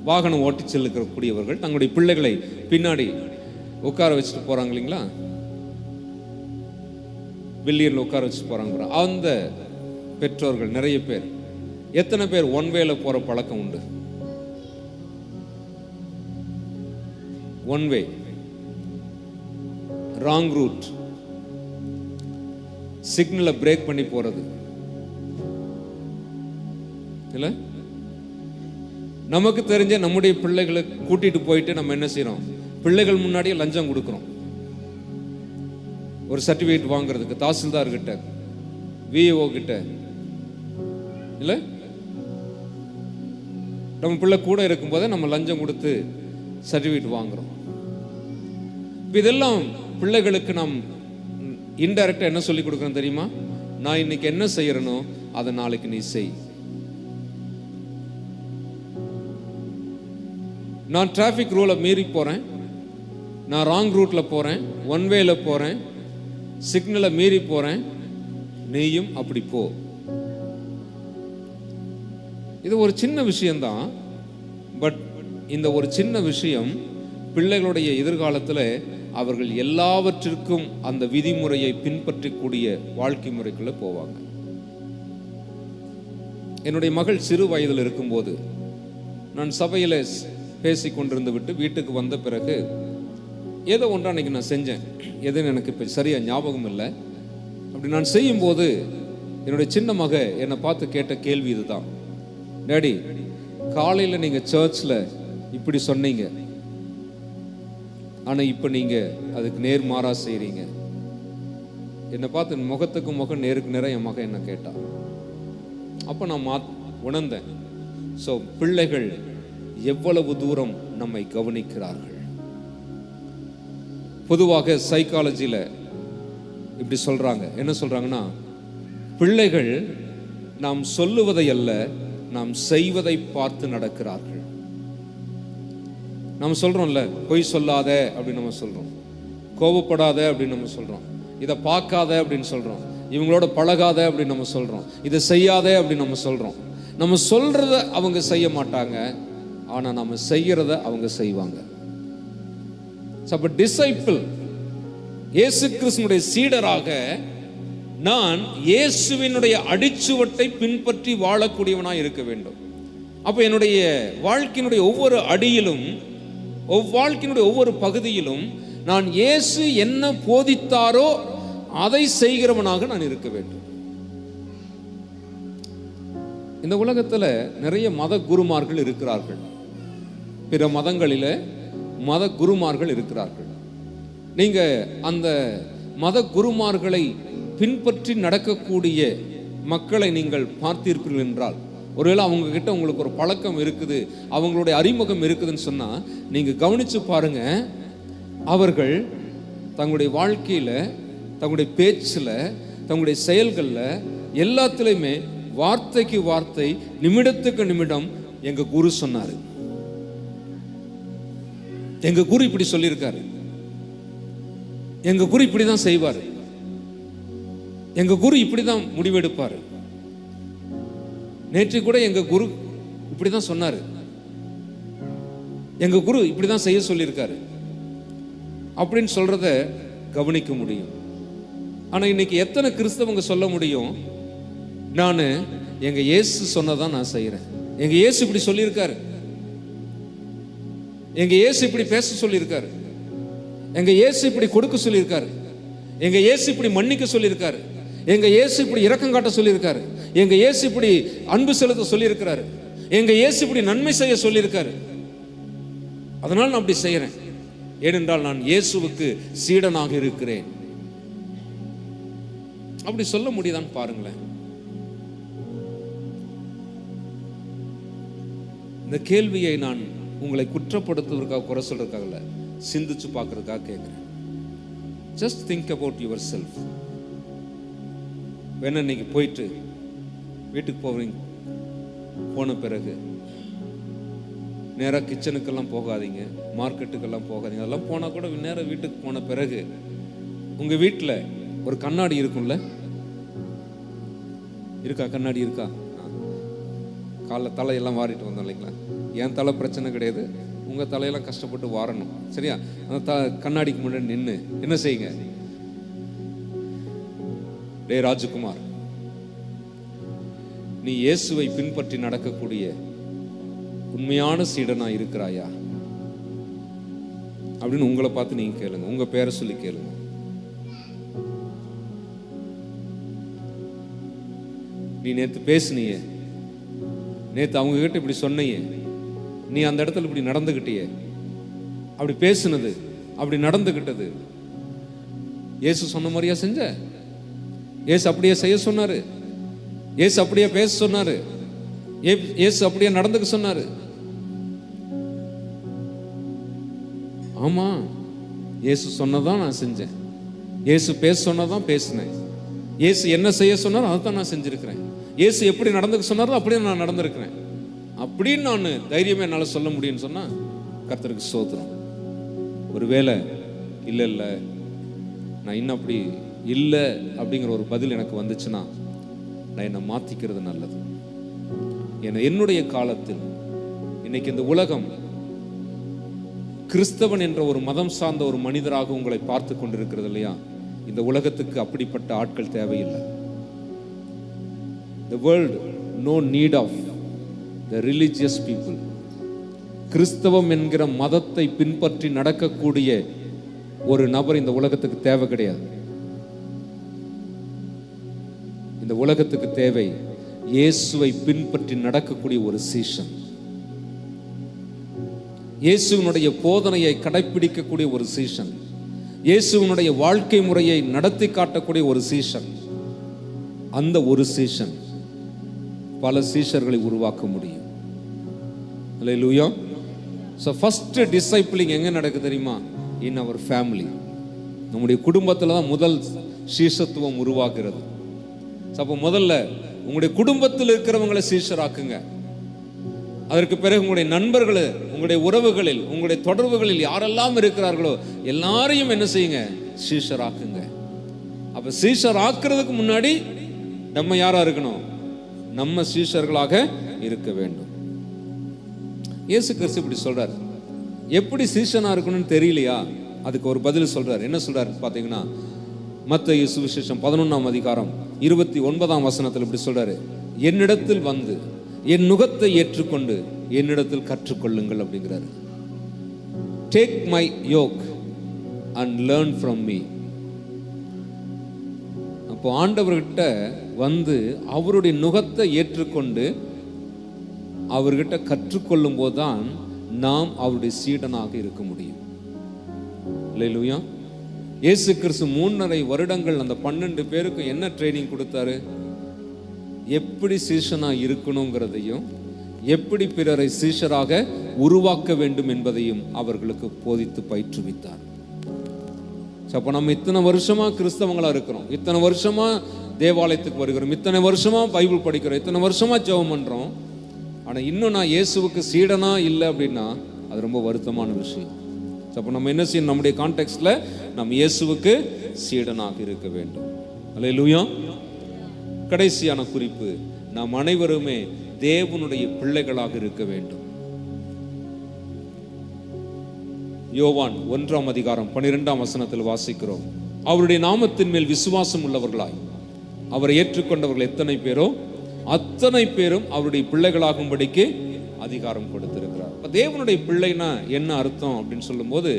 வாகனம் ஓட்டி செல்லக்கூடியவர்கள் தங்களுடைய பிள்ளைகளை பின்னாடி உட்கார வச்சுட்டு போறாங்க இல்லைங்களா? வில்லியர்ல உட்கார வச்சுட்டு போறாங்க. அந்த பெற்றோர்கள் நிறைய பேர், எத்தனை பேர் ஒன் வேல போற பழக்கம் உண்டு? ஒன் வே, ராங் ரூட், சிக்னலை பிரேக் பண்ணி போறது இல்ல? நமக்கு தெரிஞ்ச நம்முடைய பிள்ளைகளை கூட்டிட்டு போயிட்டு நம்ம என்ன செய்யறோம்? பிள்ளைகள் முன்னாடியே லஞ்சம் கொடுக்கிறோம். ஒரு சர்டிபிகேட் வாங்குறதுக்கு தாசில்தார் கிட்ட, விஏஓ கிட்ட இல்ல, நம்ம பிள்ளை கூட இருக்கும் போதே நம்ம லஞ்சம் கொடுத்து சர்டிபிகேட் வாங்குறோம். இதெல்லாம் பிள்ளைகளுக்கு நாம் இன்டைரக்டா என்ன சொல்லி கொடுக்கணும் தெரியுமா? நான் இன்னைக்கு என்ன செய்யறனோ அதை நாளைக்கு நீ செய். நான் டிராஃபிக் ரூலை மீறி போறேன், நான் ராங் ரூட்ல போறேன், ஒன் வேல போறேன், சிக்னலை மீறி போறேன், நீயும் அப்படி போ. இது ஒரு சின்ன விஷயம்தான். பட் இந்த ஒரு சின்ன விஷயம் பிள்ளைகளுடைய எதிர்காலத்தில் அவர்கள் எல்லாவற்றிற்கும் அந்த விதிமுறையை பின்பற்றக்கூடிய வாழ்க்கை முறைக்குள்ள போவாங்க. என்னுடைய மகள் சிறு வயதில் இருக்கும்போது நான் சபையில் பேசி கொண்டிருந்து விட்டு வீட்டுக்கு வந்த பிறகு ஏதோ ஒன்றா அன்னைக்கு நான் செஞ்சேன். எதுன்னு எனக்கு இப்போ சரியா ஞாபகம் இல்லை. அப்படி நான் செய்யும்போது என்னுடைய சின்ன மக என்னை பார்த்து கேட்ட கேள்வி இதுதான்: டேடி, காலையில் நீங்கள் சர்ச்சில் இப்படி சொன்னீங்க, ஆனால் இப்போ நீங்கள் அதுக்கு நேர்மாறாக செய்கிறீங்க. என்னை பார்த்து முகத்துக்கு முகம் நேருக்கு நேரம் என் மகன் என்ன கேட்டான். அப்போ நான் உணர்ந்தேன். ஸோ பிள்ளைகள் எவ்வளவு தூரம் நம்மை கவனிக்கிறார்கள். பொதுவாக சைக்காலஜியில் இப்படி சொல்கிறாங்க. என்ன சொல்கிறாங்கன்னா, பிள்ளைகள் நாம் சொல்லுவதை அல்ல, நாம் செய்வதை பார்த்து நடக்கிறார்கள். நம்ம சொல்கிறோம்ல, பொய் சொல்லாத அப்படின்னு நம்ம சொல்கிறோம், கோபப்படாத அப்படின்னு நம்ம சொல்கிறோம், இதை பார்க்காத அப்படின்னு சொல்கிறோம், இவங்களோட பழகாத அப்படின்னு நம்ம சொல்கிறோம், இதை செய்யாத அப்படின்னு நம்ம சொல்கிறோம். நம்ம சொல்கிறத அவங்க செய்ய மாட்டாங்க, ஆனால் நம்ம செய்கிறத அவங்க செய்வாங்க. அப்போ டிசைபிள், இயேசு கிறிஸ்துவினுடைய சீடராக நான் இயேசுவினுடைய அடிச்சுவட்டை பின்பற்றி வாழக்கூடியவனாக இருக்க வேண்டும். அப்போ என்னுடைய வாழ்க்கையினுடைய ஒவ்வொரு அடியிலும், வாழ்க்கையினுடைய ஒவ்வொரு பகுதியிலும் நான் இயேசு என்ன போதித்தாரோ அதை செய்கிறவனாக நான் இருக்க வேண்டும். இந்த உலகத்தில் நிறைய மத குருமார்கள் இருக்கிறார்கள். பிற மதங்களில் மத குருமார்கள் இருக்கிறார்கள். நீங்க அந்த மத குருமார்களை பின்பற்றி நடக்கக்கூடிய மக்களை நீங்கள் பார்த்தீர்கள் என்றால், ஒருவேளை அவங்க கிட்ட உங்களுக்கு ஒரு பழக்கம் இருக்குது, அவங்களுடைய அறிமுகம் இருக்குதுன்னு சொன்னா நீங்க கவனிச்சு பாருங்க. அவர்கள் தங்களுடைய வாழ்க்கையில, தங்களுடைய பேச்சுல, தங்களுடைய செயல்களில் எல்லாத்திலையுமே வார்த்தைக்கு வார்த்தை, நிமிடத்துக்கு நிமிடம் எங்க குரு சொன்னாரு, எங்க குரு இப்படி சொல்லியிருக்காரு, எங்க குரு இப்படிதான் செய்வாரு, எங்க குரு இப்படிதான் முடிவெடுப்பாரு, நேற்று கூட எங்க குரு இப்படிதான் சொன்னாரு, எங்க குரு இப்படிதான் செய்ய சொல்லியிருக்காரு அப்படின்னு சொல்றத கவனிக்க முடியும். ஆனா இன்னைக்கு எத்தனை கிறிஸ்தவங்க சொல்ல முடியும், நான் எங்க இயேசு சொன்னதான் நான் செய்யறேன், எங்க இயேசு இப்படி சொல்லியிருக்காரு, எங்க இயேசு இப்படி பேச சொல்லியிருக்காரு, எங்க இயேசு இப்படி கொடுக்க சொல்லியிருக்காரு, எங்க இயேசு இப்படி மன்னிக்க சொல்லியிருக்காரு, எங்க இயேசு இப்படி இரக்கம் காட்ட சொல்லியிருக்காரு, எங்க இயேசு இப்படி அன்பு செலுத்த சொல்லியிருக்கிறாரு, எங்க இயேசு இப்படி நன்மை செய்ய சொல்லியிருக்காரு, அதனால் நான் அப்படி செய்யறேன், ஏனென்றால் நான் இயேசுவுக்கு சீடனாக இருக்கிறேன். அப்படி சொல்ல முடியுதான்னு பாருங்களேன். இந்த கேள்வியை நான் உங்களை குற்றப்படுத்துவதற்காக, குறை சொல்றதுக்காக, சிந்திச்சு பார்க்கறதுக்காக கேட்கிறேன். Just think about your self. வேணா இன்னைக்கு போயிட்டு வீட்டுக்கு போவீங்க, போன பிறகு நேராக கிச்சனுக்கெல்லாம் போகாதீங்க, மார்க்கெட்டுக்கெல்லாம் போகாதீங்க. அதெல்லாம் போனால் கூட நேராக வீட்டுக்கு போன பிறகு உங்கள் வீட்டில் ஒரு கண்ணாடி இருக்கும்ல, இருக்கா? கண்ணாடி இருக்கா? காலைல தலையெல்லாம் வாரிட்டு வந்தோம் இல்லைங்களா? என் தலை பிரச்சனை கிடையாது, உங்கள் தலையெல்லாம் கஷ்டப்பட்டு வாரணும், சரியா? அந்த கண்ணாடிக்கு முன்னாடி நின்று என்ன செய்யுங்க, டே ராஜகுமார், நீ இயேசுவை பின்பற்றி நடக்கக்கூடிய உண்மையான சீடனா இருக்கிறாயா அப்படின்னு உங்களை பார்த்து நீங்க கேளுங்க. உங்க பேரை சொல்லி கேளுங்க. நீ நேத்து பேசுனியே, நேத்து அவங்க கிட்ட இப்படி சொன்னியே, நீ அந்த இடத்துல இப்படி நடந்துகிட்டியே, அப்படி பேசுனது, அப்படி நடந்துகிட்டது இயேசு சொன்ன மாதிரியா செஞ்ச? இயேசு அப்படியே செய்ய சொன்னாரு, இயேசு அப்படியே பேச சொன்னாரு, இயேசு அப்படியே நடந்துக்க சொன்னாரு. ஆமா, இயேசு சொன்னதான் நான் செஞ்சேன், இயேசு பேச சொன்னதான் பேசினேன், இயேசு என்ன செய்ய சொன்னாரோ அதைத்தான் நான் செஞ்சிருக்கிறேன், இயேசு எப்படி நடந்துக்க சொன்னாரோ அப்படியே நான் நடந்திருக்கிறேன் அப்படின்னு நான் தைரியமே என்னால் சொல்ல முடியும்னு சொன்னா கர்த்தருக்கு ஸ்தோத்திரம். ஒருவேளை இல்லை இல்லை நான் இன்னும் அப்படி இல்லை அப்படிங்கிற ஒரு பதில் எனக்கு வந்துச்சுன்னா நான் என்னை மாற்றிக்கிறது நல்லது. ஏன்னா என்னுடைய காலத்தில் இன்னைக்கு இந்த உலகம் கிறிஸ்தவன் என்ற ஒரு மதம் சார்ந்த ஒரு மனிதராக உங்களை பார்த்து கொண்டிருக்கிறது இல்லையா? இந்த உலகத்துக்கு அப்படிப்பட்ட ஆட்கள் தேவையில்லை. The world no need of the religious people. கிறிஸ்தவம் என்கிற மதத்தை பின்பற்றி நடக்கக்கூடிய ஒரு நபர் இந்த உலகத்துக்கு தேவை கிடையாது. இந்த உலகத்துக்கு தேவை இயேசுவை பின்பற்றி நடக்கக்கூடிய ஒரு சீஷன். இயேசுவினுடைய போதனையை கடைப்பிடிக்கக்கூடிய ஒரு சீஷன், இயேசுவினுடைய வாழ்க்கை முறையை நடத்தி காட்டக்கூடிய ஒரு சீஷன், அந்த ஒரு சீஷன் பல சீஷர்களை உருவாக்க முடியும். அல்லேலூயா. ஸோ ஃபர்ஸ்ட் டிசைபிளிங் எங்கே நடக்குது தெரியுமா? இன் அவர் ஃபேமிலி. நம்முடைய குடும்பத்தில் தான் முதல் சீஷத்துவம் உருவாக்குறது. அப்போ முதல்ல உங்களுடைய குடும்பத்தில் இருக்கிறவங்களை சீஷராக்குங்க. அதற்கு பிறகு உங்களுடைய நண்பர்கள், உங்களுடைய உறவுகளில், உங்களுடைய தொடர்புகளில் யாரெல்லாம் இருக்கிறார்களோ எல்லாரையும் என்ன செய்யுங்க? சீஷராக்குங்க. அப்போ சீஷர் ஆக்குறதுக்கு முன்னாடி நம்ம யாரா இருக்கணும்? நம்ம சீஷர்களாக இருக்க வேண்டும். இயேசு கிறிஸ்து இப்படி சொல்றாரு. எப்படி சீஷனா இருக்கணும்னு தெரியலையா? அதுக்கு ஒரு பதில் சொல்றாரு. என்ன சொல்றாரு பாத்தீங்கன்னா, மத்தேயு சுவிசேஷம் 11ஆம் அதிகாரம் 29ஆம் வசனத்தில் இப்படி சொல்றாரு, என்னிடத்தில் வந்து என் நுகத்தை ஏற்றுக்கொண்டு என்னிடத்தில் கற்றுக்கொள்ளுங்கள் அப்படிங்கிறாரு. Take my yoke and learn from me. அப்போ ஆண்டவர்கிட்ட வந்து அவருடைய நுகத்தை ஏற்றுக்கொண்டு அவர்கிட்ட கற்றுக்கொள்ளும் போதுதான் நாம் அவருடைய சீடனாக இருக்க முடியும். அல்லேலூயா. இயேசு கிறிஸ்து 3.5 வருடங்கள் அந்த 12 பேருக்கு என்ன ட்ரைனிங் கொடுத்தாரு? எப்படி சீஷனா இருக்கணுங்கிறதையும், எப்படி பிறரை சீஷராக உருவாக்க வேண்டும் என்பதையும் அவர்களுக்கு போதித்து பயிற்றுவித்தார். அப்போ நம்ம இத்தனை வருஷமா கிறிஸ்தவங்களா இருக்கிறோம், இத்தனை வருஷமா தேவாலயத்துக்கு வருகிறோம், இத்தனை வருஷமா பைபிள் படிக்கிறோம், இத்தனை வருஷமா ஜெபம் பண்றோம். ஆனால் இன்னும் நான் இயேசுவுக்கு சீடனா இல்லை அப்படின்னா அது ரொம்ப வருத்தமான விஷயம். அப்போ நம்ம என்ன செய்யணும்? நம்முடைய கான்டெக்ட்ல நம்ம இயேசுவுக்கு சீடனாக இருக்க வேண்டும். அல்லேலூயா. கடைசியான குறிப்பு, நாம் அனைவருமே தேவனுடைய பிள்ளைகளாக இருக்க வேண்டும். யோவான் 1ஆம் அதிகாரம் 12ஆம் வசனத்தில் வாசிக்கிறோம், அவருடைய நாமத்தின் மேல் விசுவாசம் உள்ளவர்களாய் அவரை ஏற்றுக்கொண்டவர்கள் எத்தனை பேரோ அத்தனை பேரும் அவருடைய பிள்ளைகளாகும்படிக்கு அதிகாரம் கொடுத்திருக்கிறார். தேவனுடைய பிள்ளைனா என்ன அர்த்தம் அப்படின்னு சொல்லும்போது,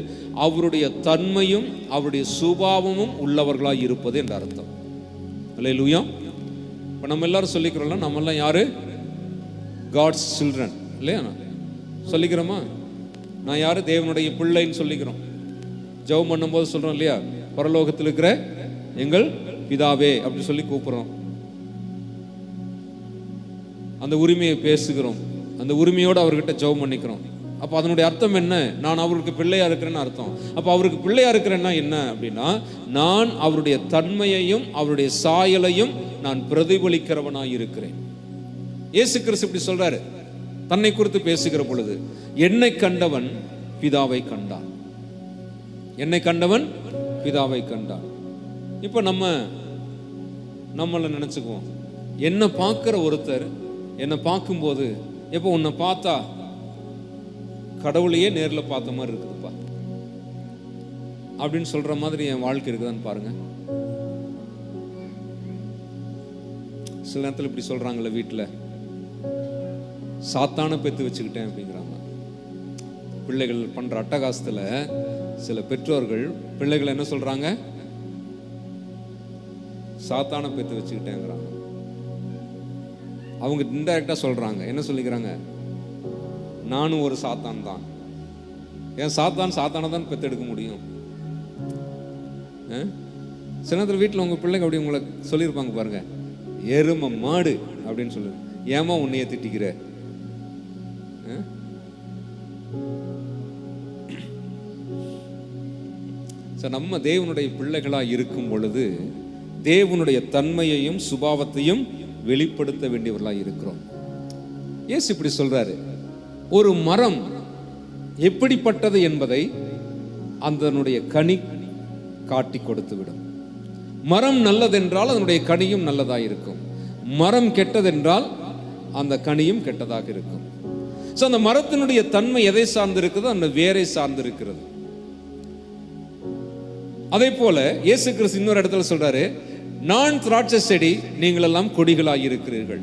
அவருடைய தன்மையும் அவருடைய சுபாவமும் உள்ளவர்களாய் இருப்பது என்ற அர்த்தம். அல்லேலூயா. இப்போ நம்ம எல்லாரும் சொல்லிக்கிறோம்ல, நம்ம எல்லாம் யாரு? காட்ஸ் சில்ட்ரன் இல்லையா? சொல்லிக்கிறோமா? நான் யாரு? தேவனுடைய பிள்ளைன்னு சொல்லிக்கிறோம். ஜெபம் பண்ணும்போது சொல்றோம் இல்லையா, பரலோகத்தில் இருக்கிற எங்கள் பிதாவே அப்படி சொல்லி கூப்பிடுறோம். அந்த உரிமையை பேசுகிறோம், அந்த உரிமையோடு அவர்கிட்ட ஜெபம் பண்ணிக்கிறோம். அப்போ அதனுடைய அர்த்தம் என்ன? நான் அவருக்கு பிள்ளையா இருக்கிறேன்னு அர்த்தம். அப்போ அவருக்கு பிள்ளையா இருக்கிறேன்னா என்ன அப்படின்னா, நான் அவருடைய தன்மையையும் அவருடைய சாயலையும் நான் பிரதிபலிக்கிறவனாய் இருக்கிறேன். இயேசு கிறிஸ்து இப்படி சொல்றாரு தன்னை குறித்து பேசுகிற பொழுது, என்னை கண்டவன் பிதாவை கண்டான், என்னை கண்டவன் பிதாவை கண்டான். இப்போ நம்மளை நினைச்சுக்குவோம், என்னை பார்க்கிற ஒருத்தர் என்னை பார்க்கும்போது, எப்போ உன்னை பார்த்தா கடவுளையே நேரில் பார்த்த மாதிரி இருக்குதுப்பா அப்படின்னு சொல்ற மாதிரி என் வாழ்க்கை இருக்குதான்னு பாருங்க. சில நேரத்தில் இப்படி சொல்றாங்கல்ல, வீட்டில் சாத்தான பெத்து வச்சுக்கிட்டேன் அப்படிங்கிறாங்க. பிள்ளைகள் பண்ற அட்டகாசத்துல சில பெற்றோர்கள் பிள்ளைகள் என்ன சொல்றாங்க? சாத்தான பெத்து வச்சுக்கிட்டேங்கிறாங்க. அவங்க இன்டைரக்டா சொல்றாங்க, என்ன சொல்லிக்கிறாங்க? நானும் ஒரு சாத்தான் தான். ஏன் சாத்தான தான் பெத்தெடுக்க முடியும்? சில நேரத்தில் வீட்டில் உங்க பிள்ளைங்க அப்படி உங்களை சொல்லியிருப்பாங்க பாருங்க, எரும மாடு அப்படின்னு சொல்லு, ஏமா உன்னைய திட்டிக்கிற? நம்ம தேவனுடைய பிள்ளைகளா இருக்கும் பொழுது தேவனுடைய தன்மையையும் சுபாவத்தையும் வெளிப்படுத்த வேண்டியவர்களாக இருக்கிறோம். இயேசு இப்படி சொல்றாரு, ஒரு மரம் எப்படிப்பட்டது என்பதை அதனுடைய கனி காட்டி கொடுத்து விடும். மரம் நல்லதென்றால் அதனுடைய கனியும் நல்லதாக இருக்கும், மரம் கெட்டதென்றால் அந்த கனியும் கெட்டதாக இருக்கும். ஸோ அந்த மரத்தினுடைய தன்மை எதை சார்ந்து இருக்குதோ அந்த வேரை சார்ந்து இருக்கிறது. அதே போல இயேசு கிறிஸ்து இன்னொரு இடத்துல சொல்றாரு, நான் திராட்சை செடி, நீங்கள் எல்லாம் கொடிகளாய் இருக்கிறீர்கள்,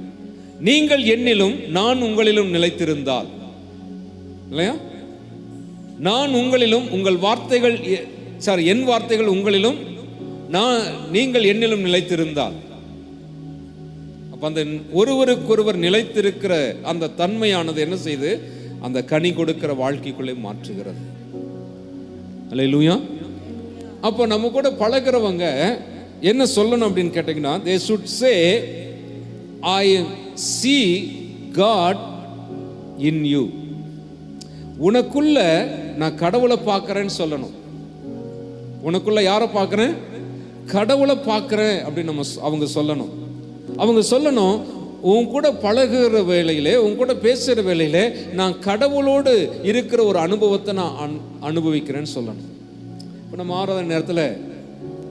நீங்கள் என்னிலும் நான் உங்களிலும் நிலைத்திருந்தால், இல்லையா? நான் உங்களிலும் உங்கள் வார்த்தைகள் என் வார்த்தைகள் உங்களிலும் நீங்கள் என்னிலும் நிலைத்திருந்தால், அப்ப அந்த ஒருவருக்கொருவர் நிலைத்திருக்கிற அந்த தன்மையானது என்ன செய்து அந்த கனி கொடுக்கிற வாழ்க்கைக்குள்ளே மாற்றுகிறது. அல்லேலூயா. அப்போ நம்ம கூட பழகிறவங்க என்ன சொல்லணும் அப்படின்னு கேட்டீங்கன்னா, they should say I see God in you. உனக்குள்ள நான் கடவுளை பார்க்கறேன்னு சொல்லணும். உனக்குள்ள யாரை பார்க்கறேன்? கடவுளை பார்க்கறேன் அப்படின்னு அவங்க சொல்லணும். அவங்க சொல்லணும், உன் கூட பழகுற வேளையிலே, உன் கூட பேசுகிற வேளையிலே நான் கடவுளோடு இருக்கிற ஒரு அனுபவத்தை நான் அனுபவிக்கிறேன்னு சொல்லணும். இப்போ நம்ம ஆராதனை நேரத்தில்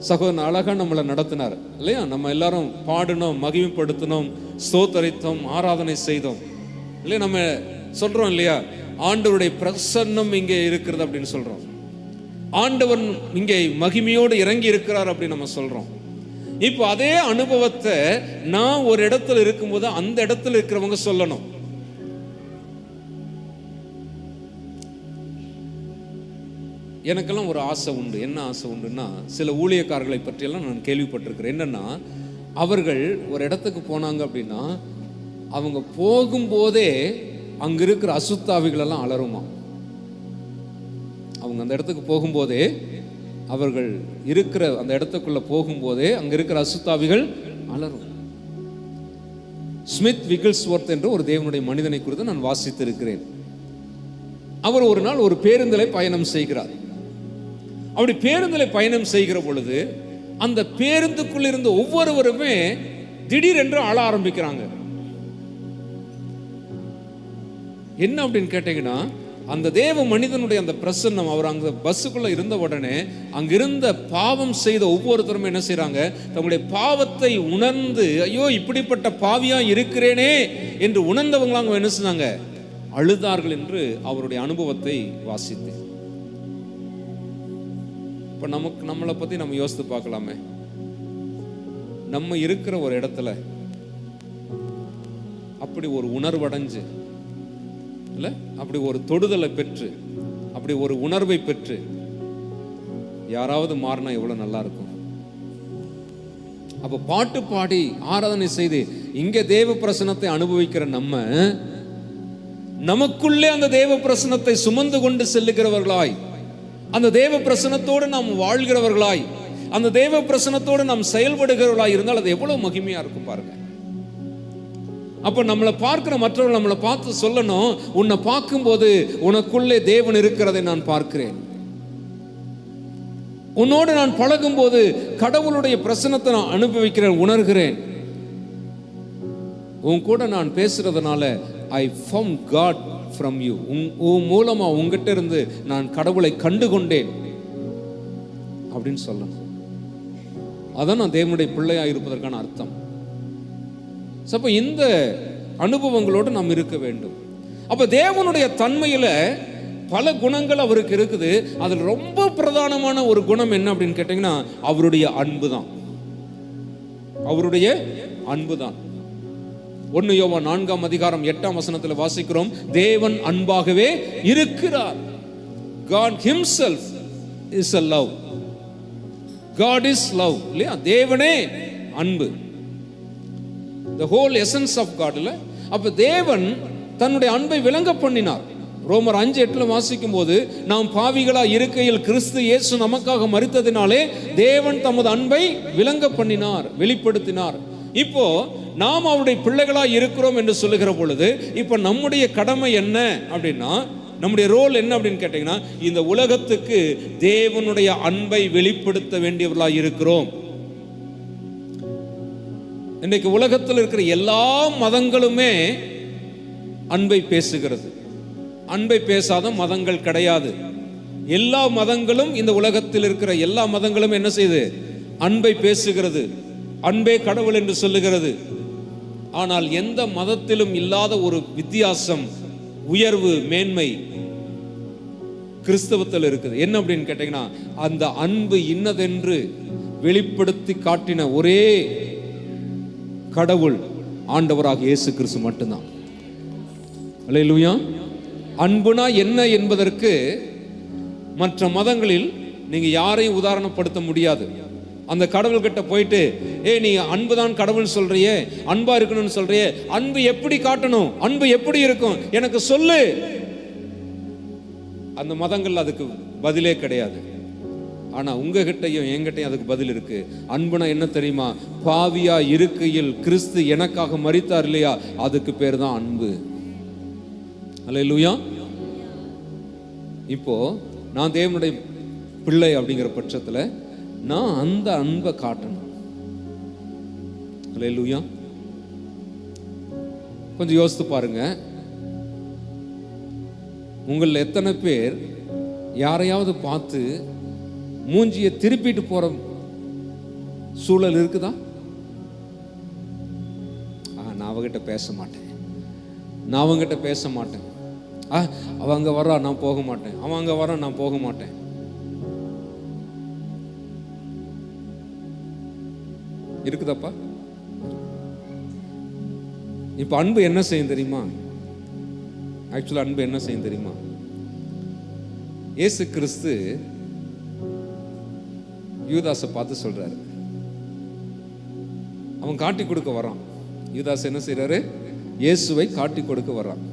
சகோதரன் அழகாக நம்மளை நடத்தினார் இல்லையா? நம்ம எல்லாரும் பாடினோம், மகிமைப்படுத்தினோம், ஸ்தோத்தரித்தோம், ஆராதனை செய்தோம் இல்லையா? நம்ம சொல்கிறோம் இல்லையா, ஆண்டவருடைய பிரசன்னம் இங்கே இருக்கிறது அப்படின்னு சொல்கிறோம். ஆண்டவன் இங்கே மகிமையோடு இறங்கி இருக்கிறார் அப்படின்னு நம்ம சொல்கிறோம். இப்போ அதே அனுபவத்தை நான் ஒரு இடத்துல இருக்கும்போது அந்த இடத்துல இருக்கிறவங்க சொல்லணும். எனக்கெல்லாம் ஒரு ஆசை உண்டு. என்ன ஆசை உண்டுன்னா, சில ஊழியக்காரர்களை பற்றியெல்லாம் நான் கேள்விப்பட்டிருக்கிறேன். என்னன்னா, அவர்கள் ஒரு இடத்துக்கு போனாங்க அப்படின்னா அவங்க போகும்போதே அங்க இருக்கிற அசுத்தாவிகளெல்லாம் அலறுமா. அவங்க அந்த இடத்துக்கு போகும்போதே, அவர்கள் இருக்கிற அந்த இடத்துக்குள்ள போகும்போதே அங்க இருக்கிற அசுத்தாவிகள் அலறும். ஸ்மித் விகில்ஸ்வொர்த் என்ற ஒரு தேவனுடைய மனிதனை குறித்து நான் வாசித்திருக்கிறேன். அவர் ஒரு நாள் ஒரு பேருந்திலே பயணம் செய்கிறார். அப்படி பேருந்திலே பயணம் செய்கிற பொழுது அந்த பேருந்துக்குள்ள இருந்த ஒவ்வொருவருமே திடீரென்று அழ ஆரம்பிக்கிறாங்க. என்ன அப்படின்னு கேட்டீங்கன்னா, அந்த தேவ மனிதனுடைய அந்த பிரசன்னம், அவர் அங்க பஸ்ஸுக்குள்ள இருந்த உடனே அங்கிருந்த பாவம் செய்த ஒவ்வொருத்தரும் என்ன செய்யறாங்க, தங்களுடைய பாவத்தை உணர்ந்து, ஐயோ இப்படிப்பட்ட பாவியா இருக்கிறேனே என்று உணர்ந்தவங்களாம் அவங்க என்ன செஞ்சாங்க, அழுதார்கள் என்று அவருடைய அனுபவத்தை வாசித்து. இப்ப நம்மளை பத்தி நம்ம யோசித்து பார்க்கலாமே. நம்ம இருக்கிற ஒரு இடத்துல அப்படி ஒரு உணர்வடைஞ்சு இல்ல, அப்படி ஒரு தொடுதலை பெற்று, அப்படி ஒரு உணர்வை பெற்று யாராவது மாறினா எவ்வளவு நல்லா இருக்கும். அப்ப பாட்டு பாடி ஆராதனை செய்து இங்க தேவ பிரசன்னத்தை அனுபவிக்கிற நம்ம, நமக்குள்ளே அந்த தேவ பிரசன்னத்தை சுமந்து கொண்டு செல்லுகிறவர்களாய், அந்த தேவ பிரசன்னத்தோடு நாம் வாழ்கிறவர்களாய், அந்த தேவ பிரசன்னத்தோடு நாம் செயல்படுகிறவர்களாய் இருந்தால் அது எவ்வளவு மகிமையா இருக்கும் பாருங்க. அப்ப நம்மளை பார்க்கிற மற்றவர்கள் நம்மளை பார்த்து சொல்லணும், உன்னை பார்க்கும்போது உனக்குள்ளே தேவன் இருக்கிறதை நான் பார்க்கிறேன், உன்னோடு நான் பழகும் போது கடவுளுடைய பிரசன்னத்தை நான் அனுபவிக்கிறேன், உணர்கிறேன், உன் கூட நான் பேசுறதுனால I found God from you. உன் மூலமா உங்ககிட்ட இருந்து நான் கடவுளை கண்டு கொண்டேன் அப்படின்னு சொல்லணும். அதான் நான் தேவனுடைய பிள்ளையா இருப்பதற்கான அர்த்தம். அப்ப இந்த அனுபவங்களோடு நாம் இருக்க வேண்டும். அப்ப தேவனுடைய தன்மையில பல குணங்கள் அவருக்கு இருக்குது. அதில் ரொம்ப பிரதானமான ஒரு குணம் என்ன அப்படின்னு கேட்டீங்கன்னா, அவருடைய அன்பு தான். அவருடைய அன்பு தான். 1 யோவான் 4ஆம் அதிகாரம் 8ஆம் வசனத்தில் வாசிக்கிறோம், தேவன் அன்பாகவே இருக்கிறார். God himself is a love. God is love. இல்லையா? தேவனே அன்பு. The whole essence of God. இல்ல, அப்ப தேவன் தன்னுடைய அன்பை விளங்க பண்ணினார். ரோமர் 5:8 வாசிக்கும் போது, நாம் பாவிகளா இருக்கையில் கிறிஸ்து இயேசு நமக்காக மரித்ததினாலே தேவன் தமது அன்பை விளங்க பண்ணினார், வெளிப்படுத்தினார். இப்போ நாம் அவருடைய பிள்ளைகளா இருக்கிறோம் என்று சொல்லுகிற பொழுது, இப்ப நம்முடைய கடமை என்ன அப்படின்னா, நம்முடைய ரோல் என்ன அப்படின்னு கேட்டீங்கன்னா, இந்த உலகத்துக்கு தேவனுடைய அன்பை வெளிப்படுத்த வேண்டியவர்களா இருக்கிறோம். இன்னைக்கு உலகத்தில் இருக்கிற எல்லா மதங்களுமே அன்பை பேசுகிறது. அன்பை பேசாத மதங்கள் கிடையாது. எல்லா மதங்களும், இந்த உலகத்தில் இருக்கிற எல்லா மதங்களும் என்ன செய்யுது, அன்பை பேசுகிறது, அன்பே கடவுள் என்று சொல்லுகிறது. ஆனால் எந்த மதத்திலும் இல்லாத ஒரு வித்தியாசம், உயர்வு, மேன்மை கிறிஸ்தவத்தில் இருக்குது. என்ன அப்படின்னு கேட்டீங்கன்னா, அந்த அன்பு இன்னதென்று வெளிப்படுத்தி காட்டின ஒரே கடவுள் ஆண்டவராக இயேசு கிறிஸ்து மட்டும்தான். அல்லேலூயா. அன்புனா என்ன என்பதற்கு மற்ற மதங்களில் நீங்க யாரையும் உதாரணப்படுத்த முடியாது. அந்த கடவுள் கிட்ட போயிட்டு, நீ அன்புதான் கடவுள் சொல்றியே, அன்பா இருக்கணும்னு சொல்றியே, அன்பு எப்படி காட்டணும், அன்பு எப்படி இருக்கும் எனக்கு சொல்லு அந்த மதங்கள் அதுக்கு பதிலே கிடையாது. ஆனா உங்ககிட்டையும் என்கிட்டையும் அதுக்கு பதில் இருக்கு. அன்புனா என்ன தெரியுமா? பாவியா இருக்கையில் கிறிஸ்து எனக்காக மரித்தார் இல்லையா, அதுக்கு பேர் தான் அன்பு. அல்லேலூயா. இப்போ நான் தேவனுடைய பிள்ளை அப்படிங்கிற பட்சத்துல நான் அந்த அன்பை காட்டணும். அல்லேலூயா. கொஞ்சம் யோசித்து பாருங்க, உங்களில் எத்தனை பேர் யாரையாவது பார்த்து மூஞ்சியை திருப்பிட்டு போற சூழல் இருக்குதா? நான் அவகிட்ட பேச மாட்டேன், நான் அவங்கிட்ட பேச மாட்டேன், அவன் அங்க வர்றா நான் போக மாட்டேன், அவன் அங்க வர்றான் நான் போக மாட்டேன். இருக்குதாப்பா? இப்ப அன்பு என்ன செய்யும் தெரியுமா? ஆக்சுவலா அன்பு என்ன செய்யும் தெரியுமா? இயேசு கிறிஸ்து யூதாசை பார்த்து சொல்றாரு, அவன் காட்டி கொடுக்க வரான். யூதாஸ் என்ன செய்யறாரு? இயேசுவை காட்டி கொடுக்க வரான்.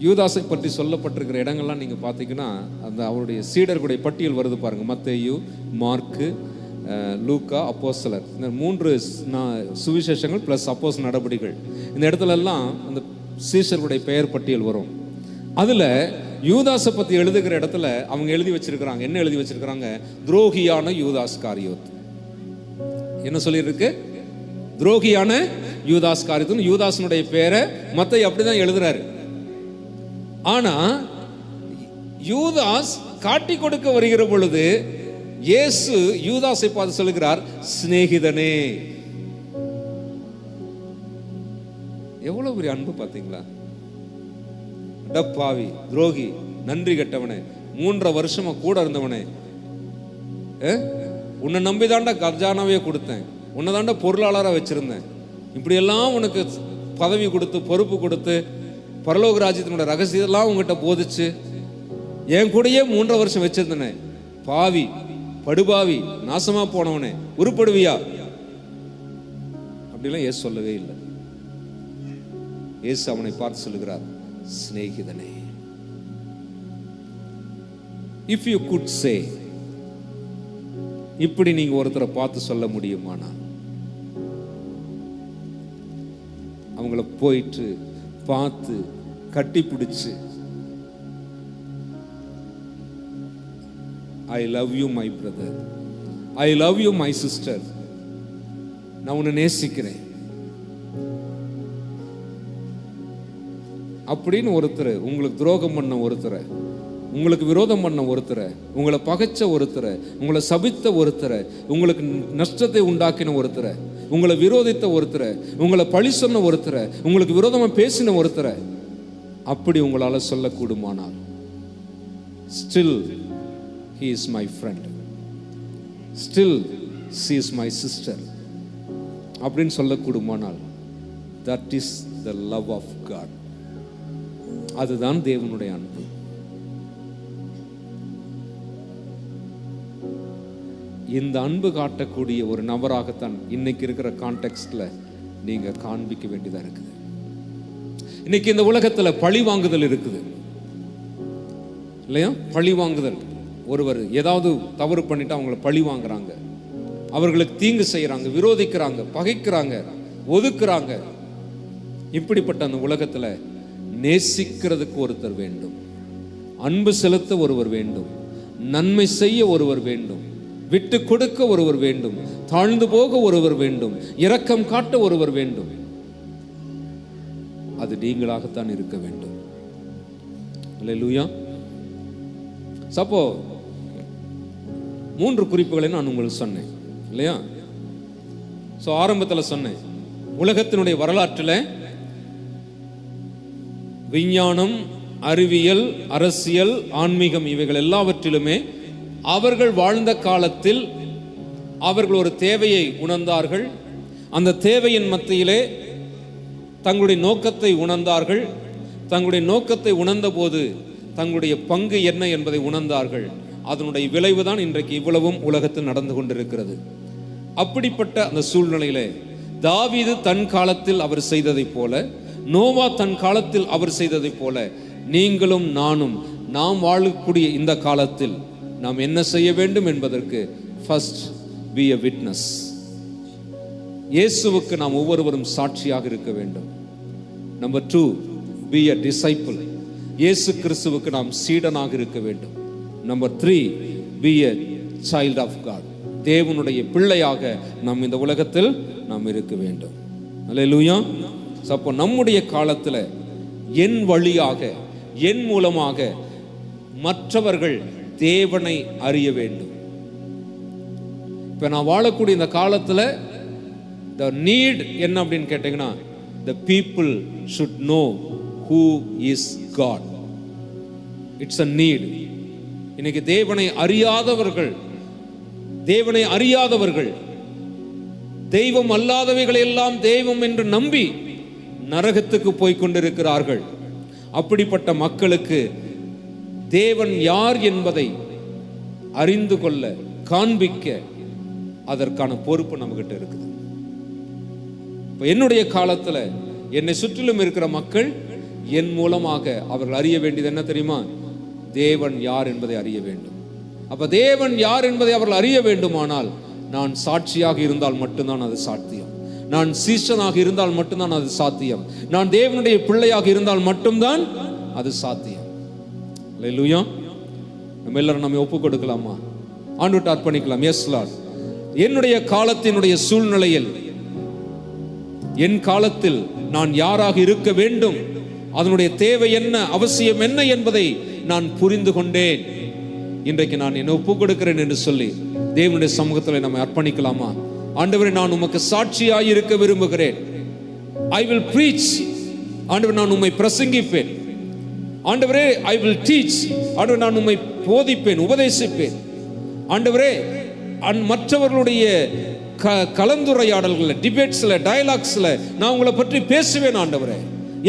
யூதாசை பற்றி சொல்லப்பட்டிருக்கிற இடங்கள்லாம் நீங்க பாத்தீங்கன்னா அந்த அவருடைய சீடர்களுடைய பட்டியல் வருது பாருங்க. மத்தேயு, மார்க்கு, லூக்கா, அப்போஸ்தலர், இந்த 3 சுவிசேஷங்கள் பிளஸ் அப்போஸ்தலர் நடபடிகள். இந்த இடத்துல எல்லாம் அந்த சீஷர்களுடைய பெயர் பட்டியல் வரும். அதுல யூதாசை பத்தி எழுதுகிற இடத்துல அவங்க எழுதி வச்சிருக்கிறாங்க. என்ன எழுதி வச்சிருக்கிறாங்க? துரோகியான யூதாஸ் காரியோத். என்ன சொல்லியிருக்கு? துரோகியான யூதாஸ் காரியோத். யூதாசனுடைய பேரை மத்தேயு அப்படிதான் எழுதுறாரு. ஆனா யூதாஸ் காட்டி கொடுக்க வருகிற பொழுது இயேசு யூதாசை பார்த்து சொல்லுகிறார், சிநேகிதனே. எவ்வளவு பெரிய அன்பு பாத்தீங்களா? டப்பாவி, துரோகி, நன்றி கெட்டவனே, 3.5 வருஷமா கூட இருந்தவனே, உன்னை நம்பிதாண்டா கர்ஜானாவே கொடுத்தேன், உன்னை தாண்டா பொருளாளராக வச்சிருந்தேன், இப்படியெல்லாம் உனக்கு பதவி கொடுத்து பொறுப்பு கொடுத்து பரலோக ராஜ்யத்தினோட ரகசியெல்லாம் உங்ககிட்ட போதிச்சு என் கூடயே 3.5 வருஷம் வச்சிருந்தனே, பாவி, படுபாவி, நாசமா போனவனே, உருப்படுவியா? அப்படிலாம் இயேசு சொல்லவே இல்லை. இயேசு அவனை பார்த்து சொல்லுகிறார், சிநேகிதனே. இஃப் யூ குட் சே, இப்படி நீங்க ஒருத்தரை பார்த்து சொல்ல முடியுமானா, அவங்கள போயிட்டு பார்த்து கட்டி பிடிச்சு, I love you my brother, I love you my sister, நான் உன்னை நேசிக்கிறேன் அப்படின்னு ஒருத்தர், உங்களுக்கு துரோகம் பண்ண ஒருத்தரை, உங்களுக்கு விரோதம் பண்ண ஒருத்தரை, உங்களை பகைச்ச ஒருத்தரை, உங்களை சபித்த ஒருத்தரை, உங்களுக்கு நஷ்டத்தை உண்டாக்கின ஒருத்தரை, உங்களை விரோதித்த ஒருத்தரை, உங்களை பழி சொன்ன ஒருத்தரை, உங்களுக்கு விரோதமாக பேசின ஒருத்தரை அப்படி உங்களால் சொல்லக்கூடுமானால், still he is my friend, still she is my sister அப்படின்னு சொல்லக்கூடுமானால், that is the love of God. அதுதான் தேவனுடைய அன்பு. இந்த அன்பு காட்டக்கூடிய ஒரு நபராகத்தான் இன்னைக்கு இருக்கிற கான்டெக்ஸ்ட்ல நீங்க காண்பிக்க வேண்டியதா இருக்குது. இன்னைக்கு இந்த உலகத்துல பழி வாங்குதல் இருக்குது இல்லையா? பழி வாங்குதல். ஒருவர் ஏதாவது தவறு பண்ணிட்டு அவங்கள பழி வாங்குறாங்க, அவர்களுக்கு தீங்கு செய்யறாங்க, விரோதிக்கிறாங்க, பகைக்கிறாங்க, ஒதுக்குறாங்க. இப்படிப்பட்ட அந்த உலகத்துல நேசிக்கிறதுக்கு ஒருத்தர் வேண்டும், அன்பு செலுத்த ஒருவர் வேண்டும், நன்மை செய்ய ஒருவர் வேண்டும், விட்டு கொடுக்க ஒருவர் வேண்டும், தாழ்ந்து போக ஒருவர் வேண்டும், இரக்கம் காட்ட ஒருவர் வேண்டும். அது நீங்களாகத்தான் இருக்க வேண்டும். அல்லேலூயா. சப்போ 3 குறிப்புகளை நான் உங்களுக்கு சொன்னேன் இல்லையா? ஆரம்பத்தில் சொன்னேன், உலகத்தினுடைய வரலாற்றில் விஞ்ஞானம், அறிவியல், அரசியல், ஆன்மீகம் இவைகள் எல்லாவற்றிலுமே அவர்கள் வாழ்ந்த காலத்தில் அவர்கள் ஒரு தேவையை உணர்ந்தார்கள். அந்த தேவையின் மத்தியிலே தங்களுடைய நோக்கத்தை உணர்ந்தார்கள். தங்களுடைய நோக்கத்தை உணர்ந்த போது தங்களுடைய பங்கு என்ன என்பதை உணர்ந்தார்கள். அதனுடைய விளைவுதான் இன்றைக்கு இவ்வளவும் உலகத்தில் நடந்து கொண்டிருக்கிறது. அப்படிப்பட்ட அந்த சூழ்நிலையிலே தாவீது தன் காலத்தில் அவர் செய்ததை போல, நோவா தன் காலத்தில் அவர் செய்ததை போல நீங்களும் நானும் நாம் வாழக்கூடிய இந்த காலத்தில் நாம் என்ன செய்ய வேண்டும் என்பதற்கு ஃபர்ஸ்ட் be a witness. இயேசுவுக்கு நாம் ஒவ்வொருவரும் சாட்சியாக இருக்க வேண்டும். Number 2, be a disciple. இயேசு கிறிஸ்துவுக்கு நாம் சீடனாக இருக்க வேண்டும். Number 3, be a child of God. தேவனுடைய பிள்ளையாக நாம் இந்த உலகத்தில் நாம் இருக்க வேண்டும். அல்லேலூயா. அப்போ நம்முடைய காலத்தில் என் வழியாக, என் மூலமாக மற்றவர்கள் தேவனை அறிய வேண்டும். இப்போ நான் வாழக்கூடிய இந்த காலத்தில் the need என்ன அப்படின்னு கேட்டீங்கன்னா, the people should know who is God. It's a need. இன்னைக்கு தேவனை அறியாதவர்கள் தெய்வம் அல்லாதவைகளை எல்லாம் தெய்வம் என்று நம்பி நரகத்துக்கு போய் கொண்டிருக்கிறார்கள். அப்படிப்பட்ட மக்களுக்கு தேவன் யார் என்பதை அறிந்து கொள்ள, காண்பிக்க அதற்கான பொறுப்பு நம்மகிட்ட இருக்குது. இப்போ என்னுடைய காலத்தில் என்னை சுற்றிலும் இருக்கிற மக்கள் என் மூலமாக அவர்கள் அறிய வேண்டியது என்ன தெரியுமா? தேவன் யார் என்பதை அறிய வேண்டும். அப்ப தேவன் யார் என்பதை அவர்கள் அறிய வேண்டுமானால் நான் சாட்சியாக இருந்தால் மட்டும்தான் அது சாத்தியம். நான் சீஷனாக இருந்தால் மட்டும்தான் அது சாத்தியம். நான் தேவனுடைய பிள்ளையாக இருந்தால் மட்டும்தான் அது சாத்தியம். அல்லேலூயா. நம்ம எல்லாரும் நம்ம ஒப்பு கொடுக்கலாமா? ஆண்டவர்ட்ட அர்ப்பணிக்கலாம். Yes Lord. என்னுடைய காலத்தினுடைய சூழ்நிலையில், என் காலத்தில் நான் யாராக இருக்க வேண்டும், அதனுடைய தேவை என்ன, அவசியம் என்ன என்பதை நான் புரிந்து கொண்டேன். இன்றைக்கு நான் என்ன ஒப்பு கொடுக்கிறேன் என்று சொல்லி தேவனுடைய சமூகத்தில் நம்ம அர்ப்பணிக்கலாமா? ஆண்டவரே, நான் உமக்கு சாட்சியாய் இருக்க விரும்புகிறேன். I will preach. ஆண்டவரே, நான் உம்மை பிரசங்கிப்பேன். ஆண்டவரே, ஐ வில் teach. ஆண்டவரே, நான் உம்மை போதிப்பேன், உபதேசிப்பேன். ஆண்டவரே, மற்றவர்களுடைய கலந்துரையாடல்கள், டிபேட்ஸ்ல, டயலாக்ஸ்ல நான் உங்களை பற்றி பேசுவேன். ஆண்டவரே,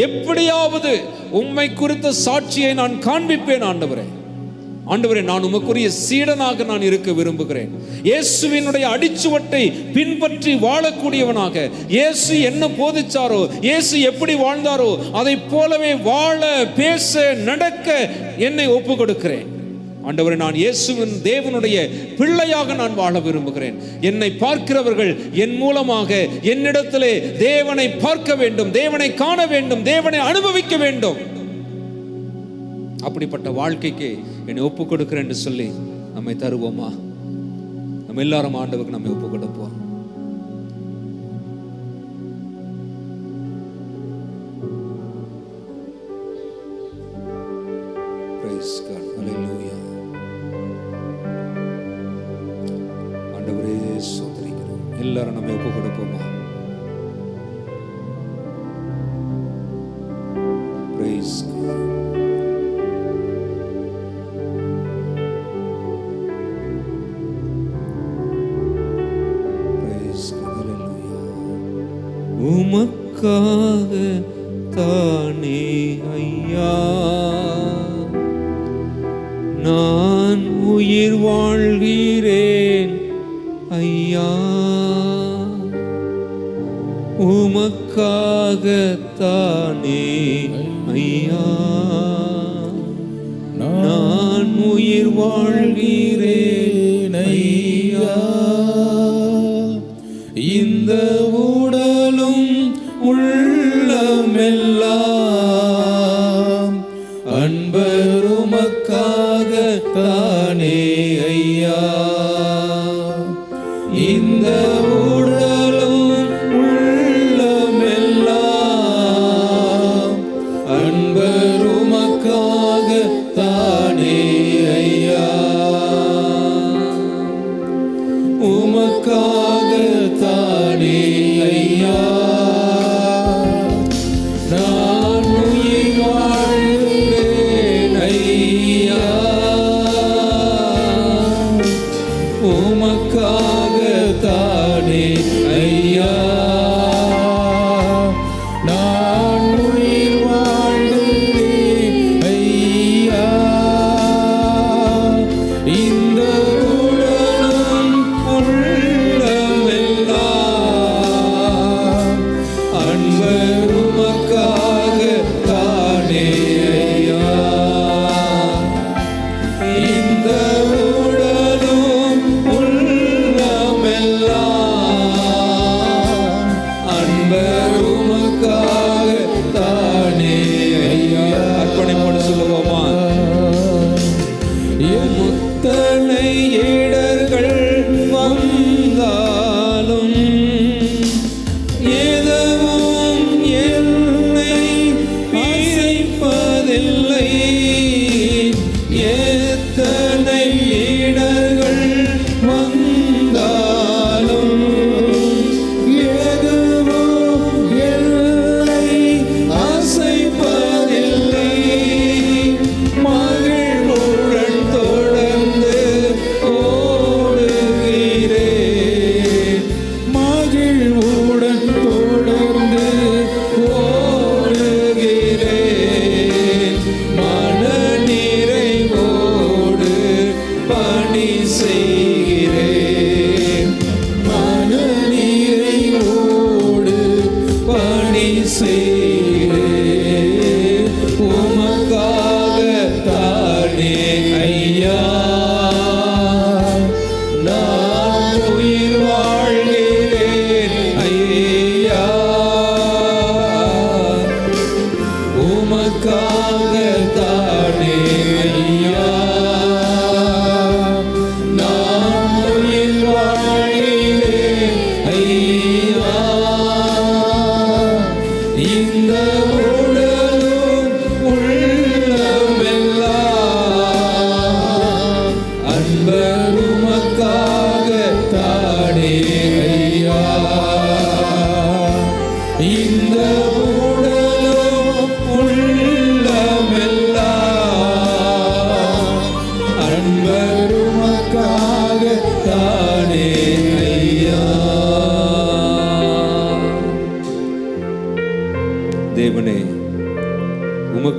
எப்படியாவது உம்மை குறித்த சாட்சியை நான் காண்பிப்பேன். ஆண்டவரே, ஆண்டவரே, நான் உமக்குரிய சீடனாக நான் இருக்க விரும்புகிறேன். இயேசுவினுடைய அடிச்சுவட்டை பின்பற்றி வாழக்கூடியவனாக, இயேசு என்ன போதிச்சாரோ, இயேசு எப்படி வாழ்ந்தாரோ அதை போலவே வாழ, பேச, நடக்க என்னை ஒப்பு கொடுக்கிறேன். ஆண்டவரே, நான் இயேசுவின் தேவனுடைய பிள்ளையாக நான் வாழ விரும்புகிறேன். என்னை பார்க்கிறவர்கள் என் மூலமாக என்னிடத்திலே தேவனை பார்க்க வேண்டும், தேவனை காண வேண்டும், தேவனை அனுபவிக்க வேண்டும். அப்படிப்பட்ட வாழ்க்கைக்கு என்னை ஒப்பு கொடுக்கிறேன் என்று சொல்லி நம்மை தருவோமா? நம்ம எல்லாரும் ஆண்டவருக்கு நம்மை ஒப்பு கொடுப்போம். Praise God. Hallelujah. ஆண்டவரே, ஸ்தோத்திரிக்கிறோம். எல்லாரும் நம்மை ஒப்பு கொடுப்போமா? Praise God. உமக்காக தானே ஐயா நான் உயிர் வாழ்கிறேன். ஐயா, உமக்காக தானே ஐயா நான் உயிர் வாழ்கிறேன். ஐயா, இந்த உடலும் உள்ளமெல்லாம் அன்பர் உமக்காக தானே ஐயா. இந்த உடலும் உள்ளமெல்லாம் அன்பர் உமக்காக தானே ஐயா. உமக்காக தானே ஐயா நான் உயிர் வாழ்கிறேன். ஐயா, உமக்காக தானே ஐயா நான் உயிர் வாழ்கிறேன். ஐயா, இந்த உடலும் உள்ளமெல்லாம் அன்பர் உமக்காக தானே ஐயா.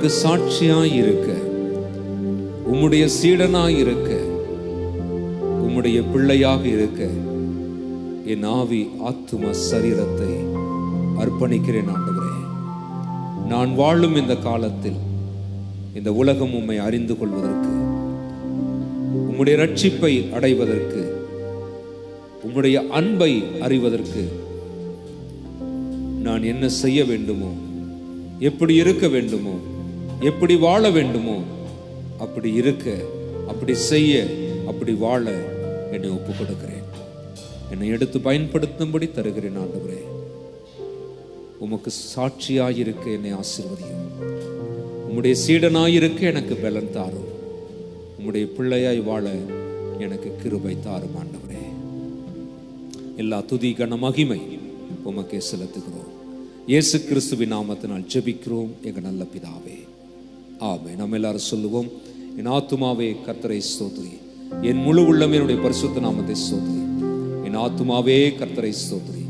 உமக்கு சாட்சியாய் இருக்க, உம்முடைய சீடனாய் இருக்க, உம்முடைய பிள்ளையாக இருக்க என் ஆவி ஆத்தும சரீரத்தை அர்ப்பணிக்கிறேன் ஆண்டவரே. நான் வாழும் இந்த காலத்தில் இந்த உலகம் உம்மை அறிந்து கொள்வதற்கு, உம்முடைய ரட்சிப்பை அடைவதற்கு, உம்முடைய அன்பை அறிவதற்கு நான் என்ன செய்ய வேண்டுமோ, எப்படி இருக்க வேண்டுமோ, எப்படி வாழ வேண்டுமோ அப்படி இருக்க, அப்படி செய்ய, அப்படி வாழ என்னை ஒப்புக் கொடுக்கிறேன். என்னை எடுத்து பயன்படுத்தும்படி தருகிறேன் ஆண்டவரே. உமக்கு சாட்சியாயிருக்க என்னை ஆசீர்வதியும். உம்முடைய சீடனாயிருக்க எனக்கு பலன் தாரும். உம்முடைய பிள்ளையாய் வாழ எனக்கு கிருபை தாரும் ஆண்டவரே. எல்லா துதி கன மகிமை உமக்கே செலுத்துகிறோம். இயேசு கிறிஸ்துவின் நாமத்தினால் ஜெபிக்கிறோம் எங்கள் நல்ல பிதாவே, ஆமென். நம்ம எல்லாரும் சொல்லுவோம், என் ஆத்துமாவே கர்த்தரை ஸ்தோத்திரி, என் முழு உள்ளம் என்னுடைய பரிசுத்த நாமத்தை ஸ்தோத்திரி. என் ஆத்துமாவே கர்த்தரை ஸ்தோத்திரி,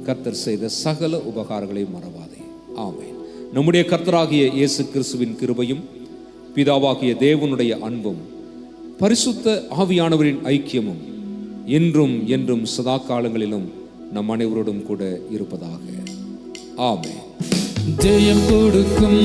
கர்த்தர் செய்த சகல உபகாரங்களை மறவாதே. ஆமென். நம்முடைய கர்த்தராகிய இயேசு கிறிஸ்துவின் கிருபையும் பிதாவாகிய தேவனுடைய அன்பும் பரிசுத்த ஆவியானவரின் ஐக்கியமும் என்றும் என்றும் சதா காலங்களிலும் நம் அனைவரோடும் கூட இருப்பதாக. ஆமென். ஜெயம் கொடுக்கும்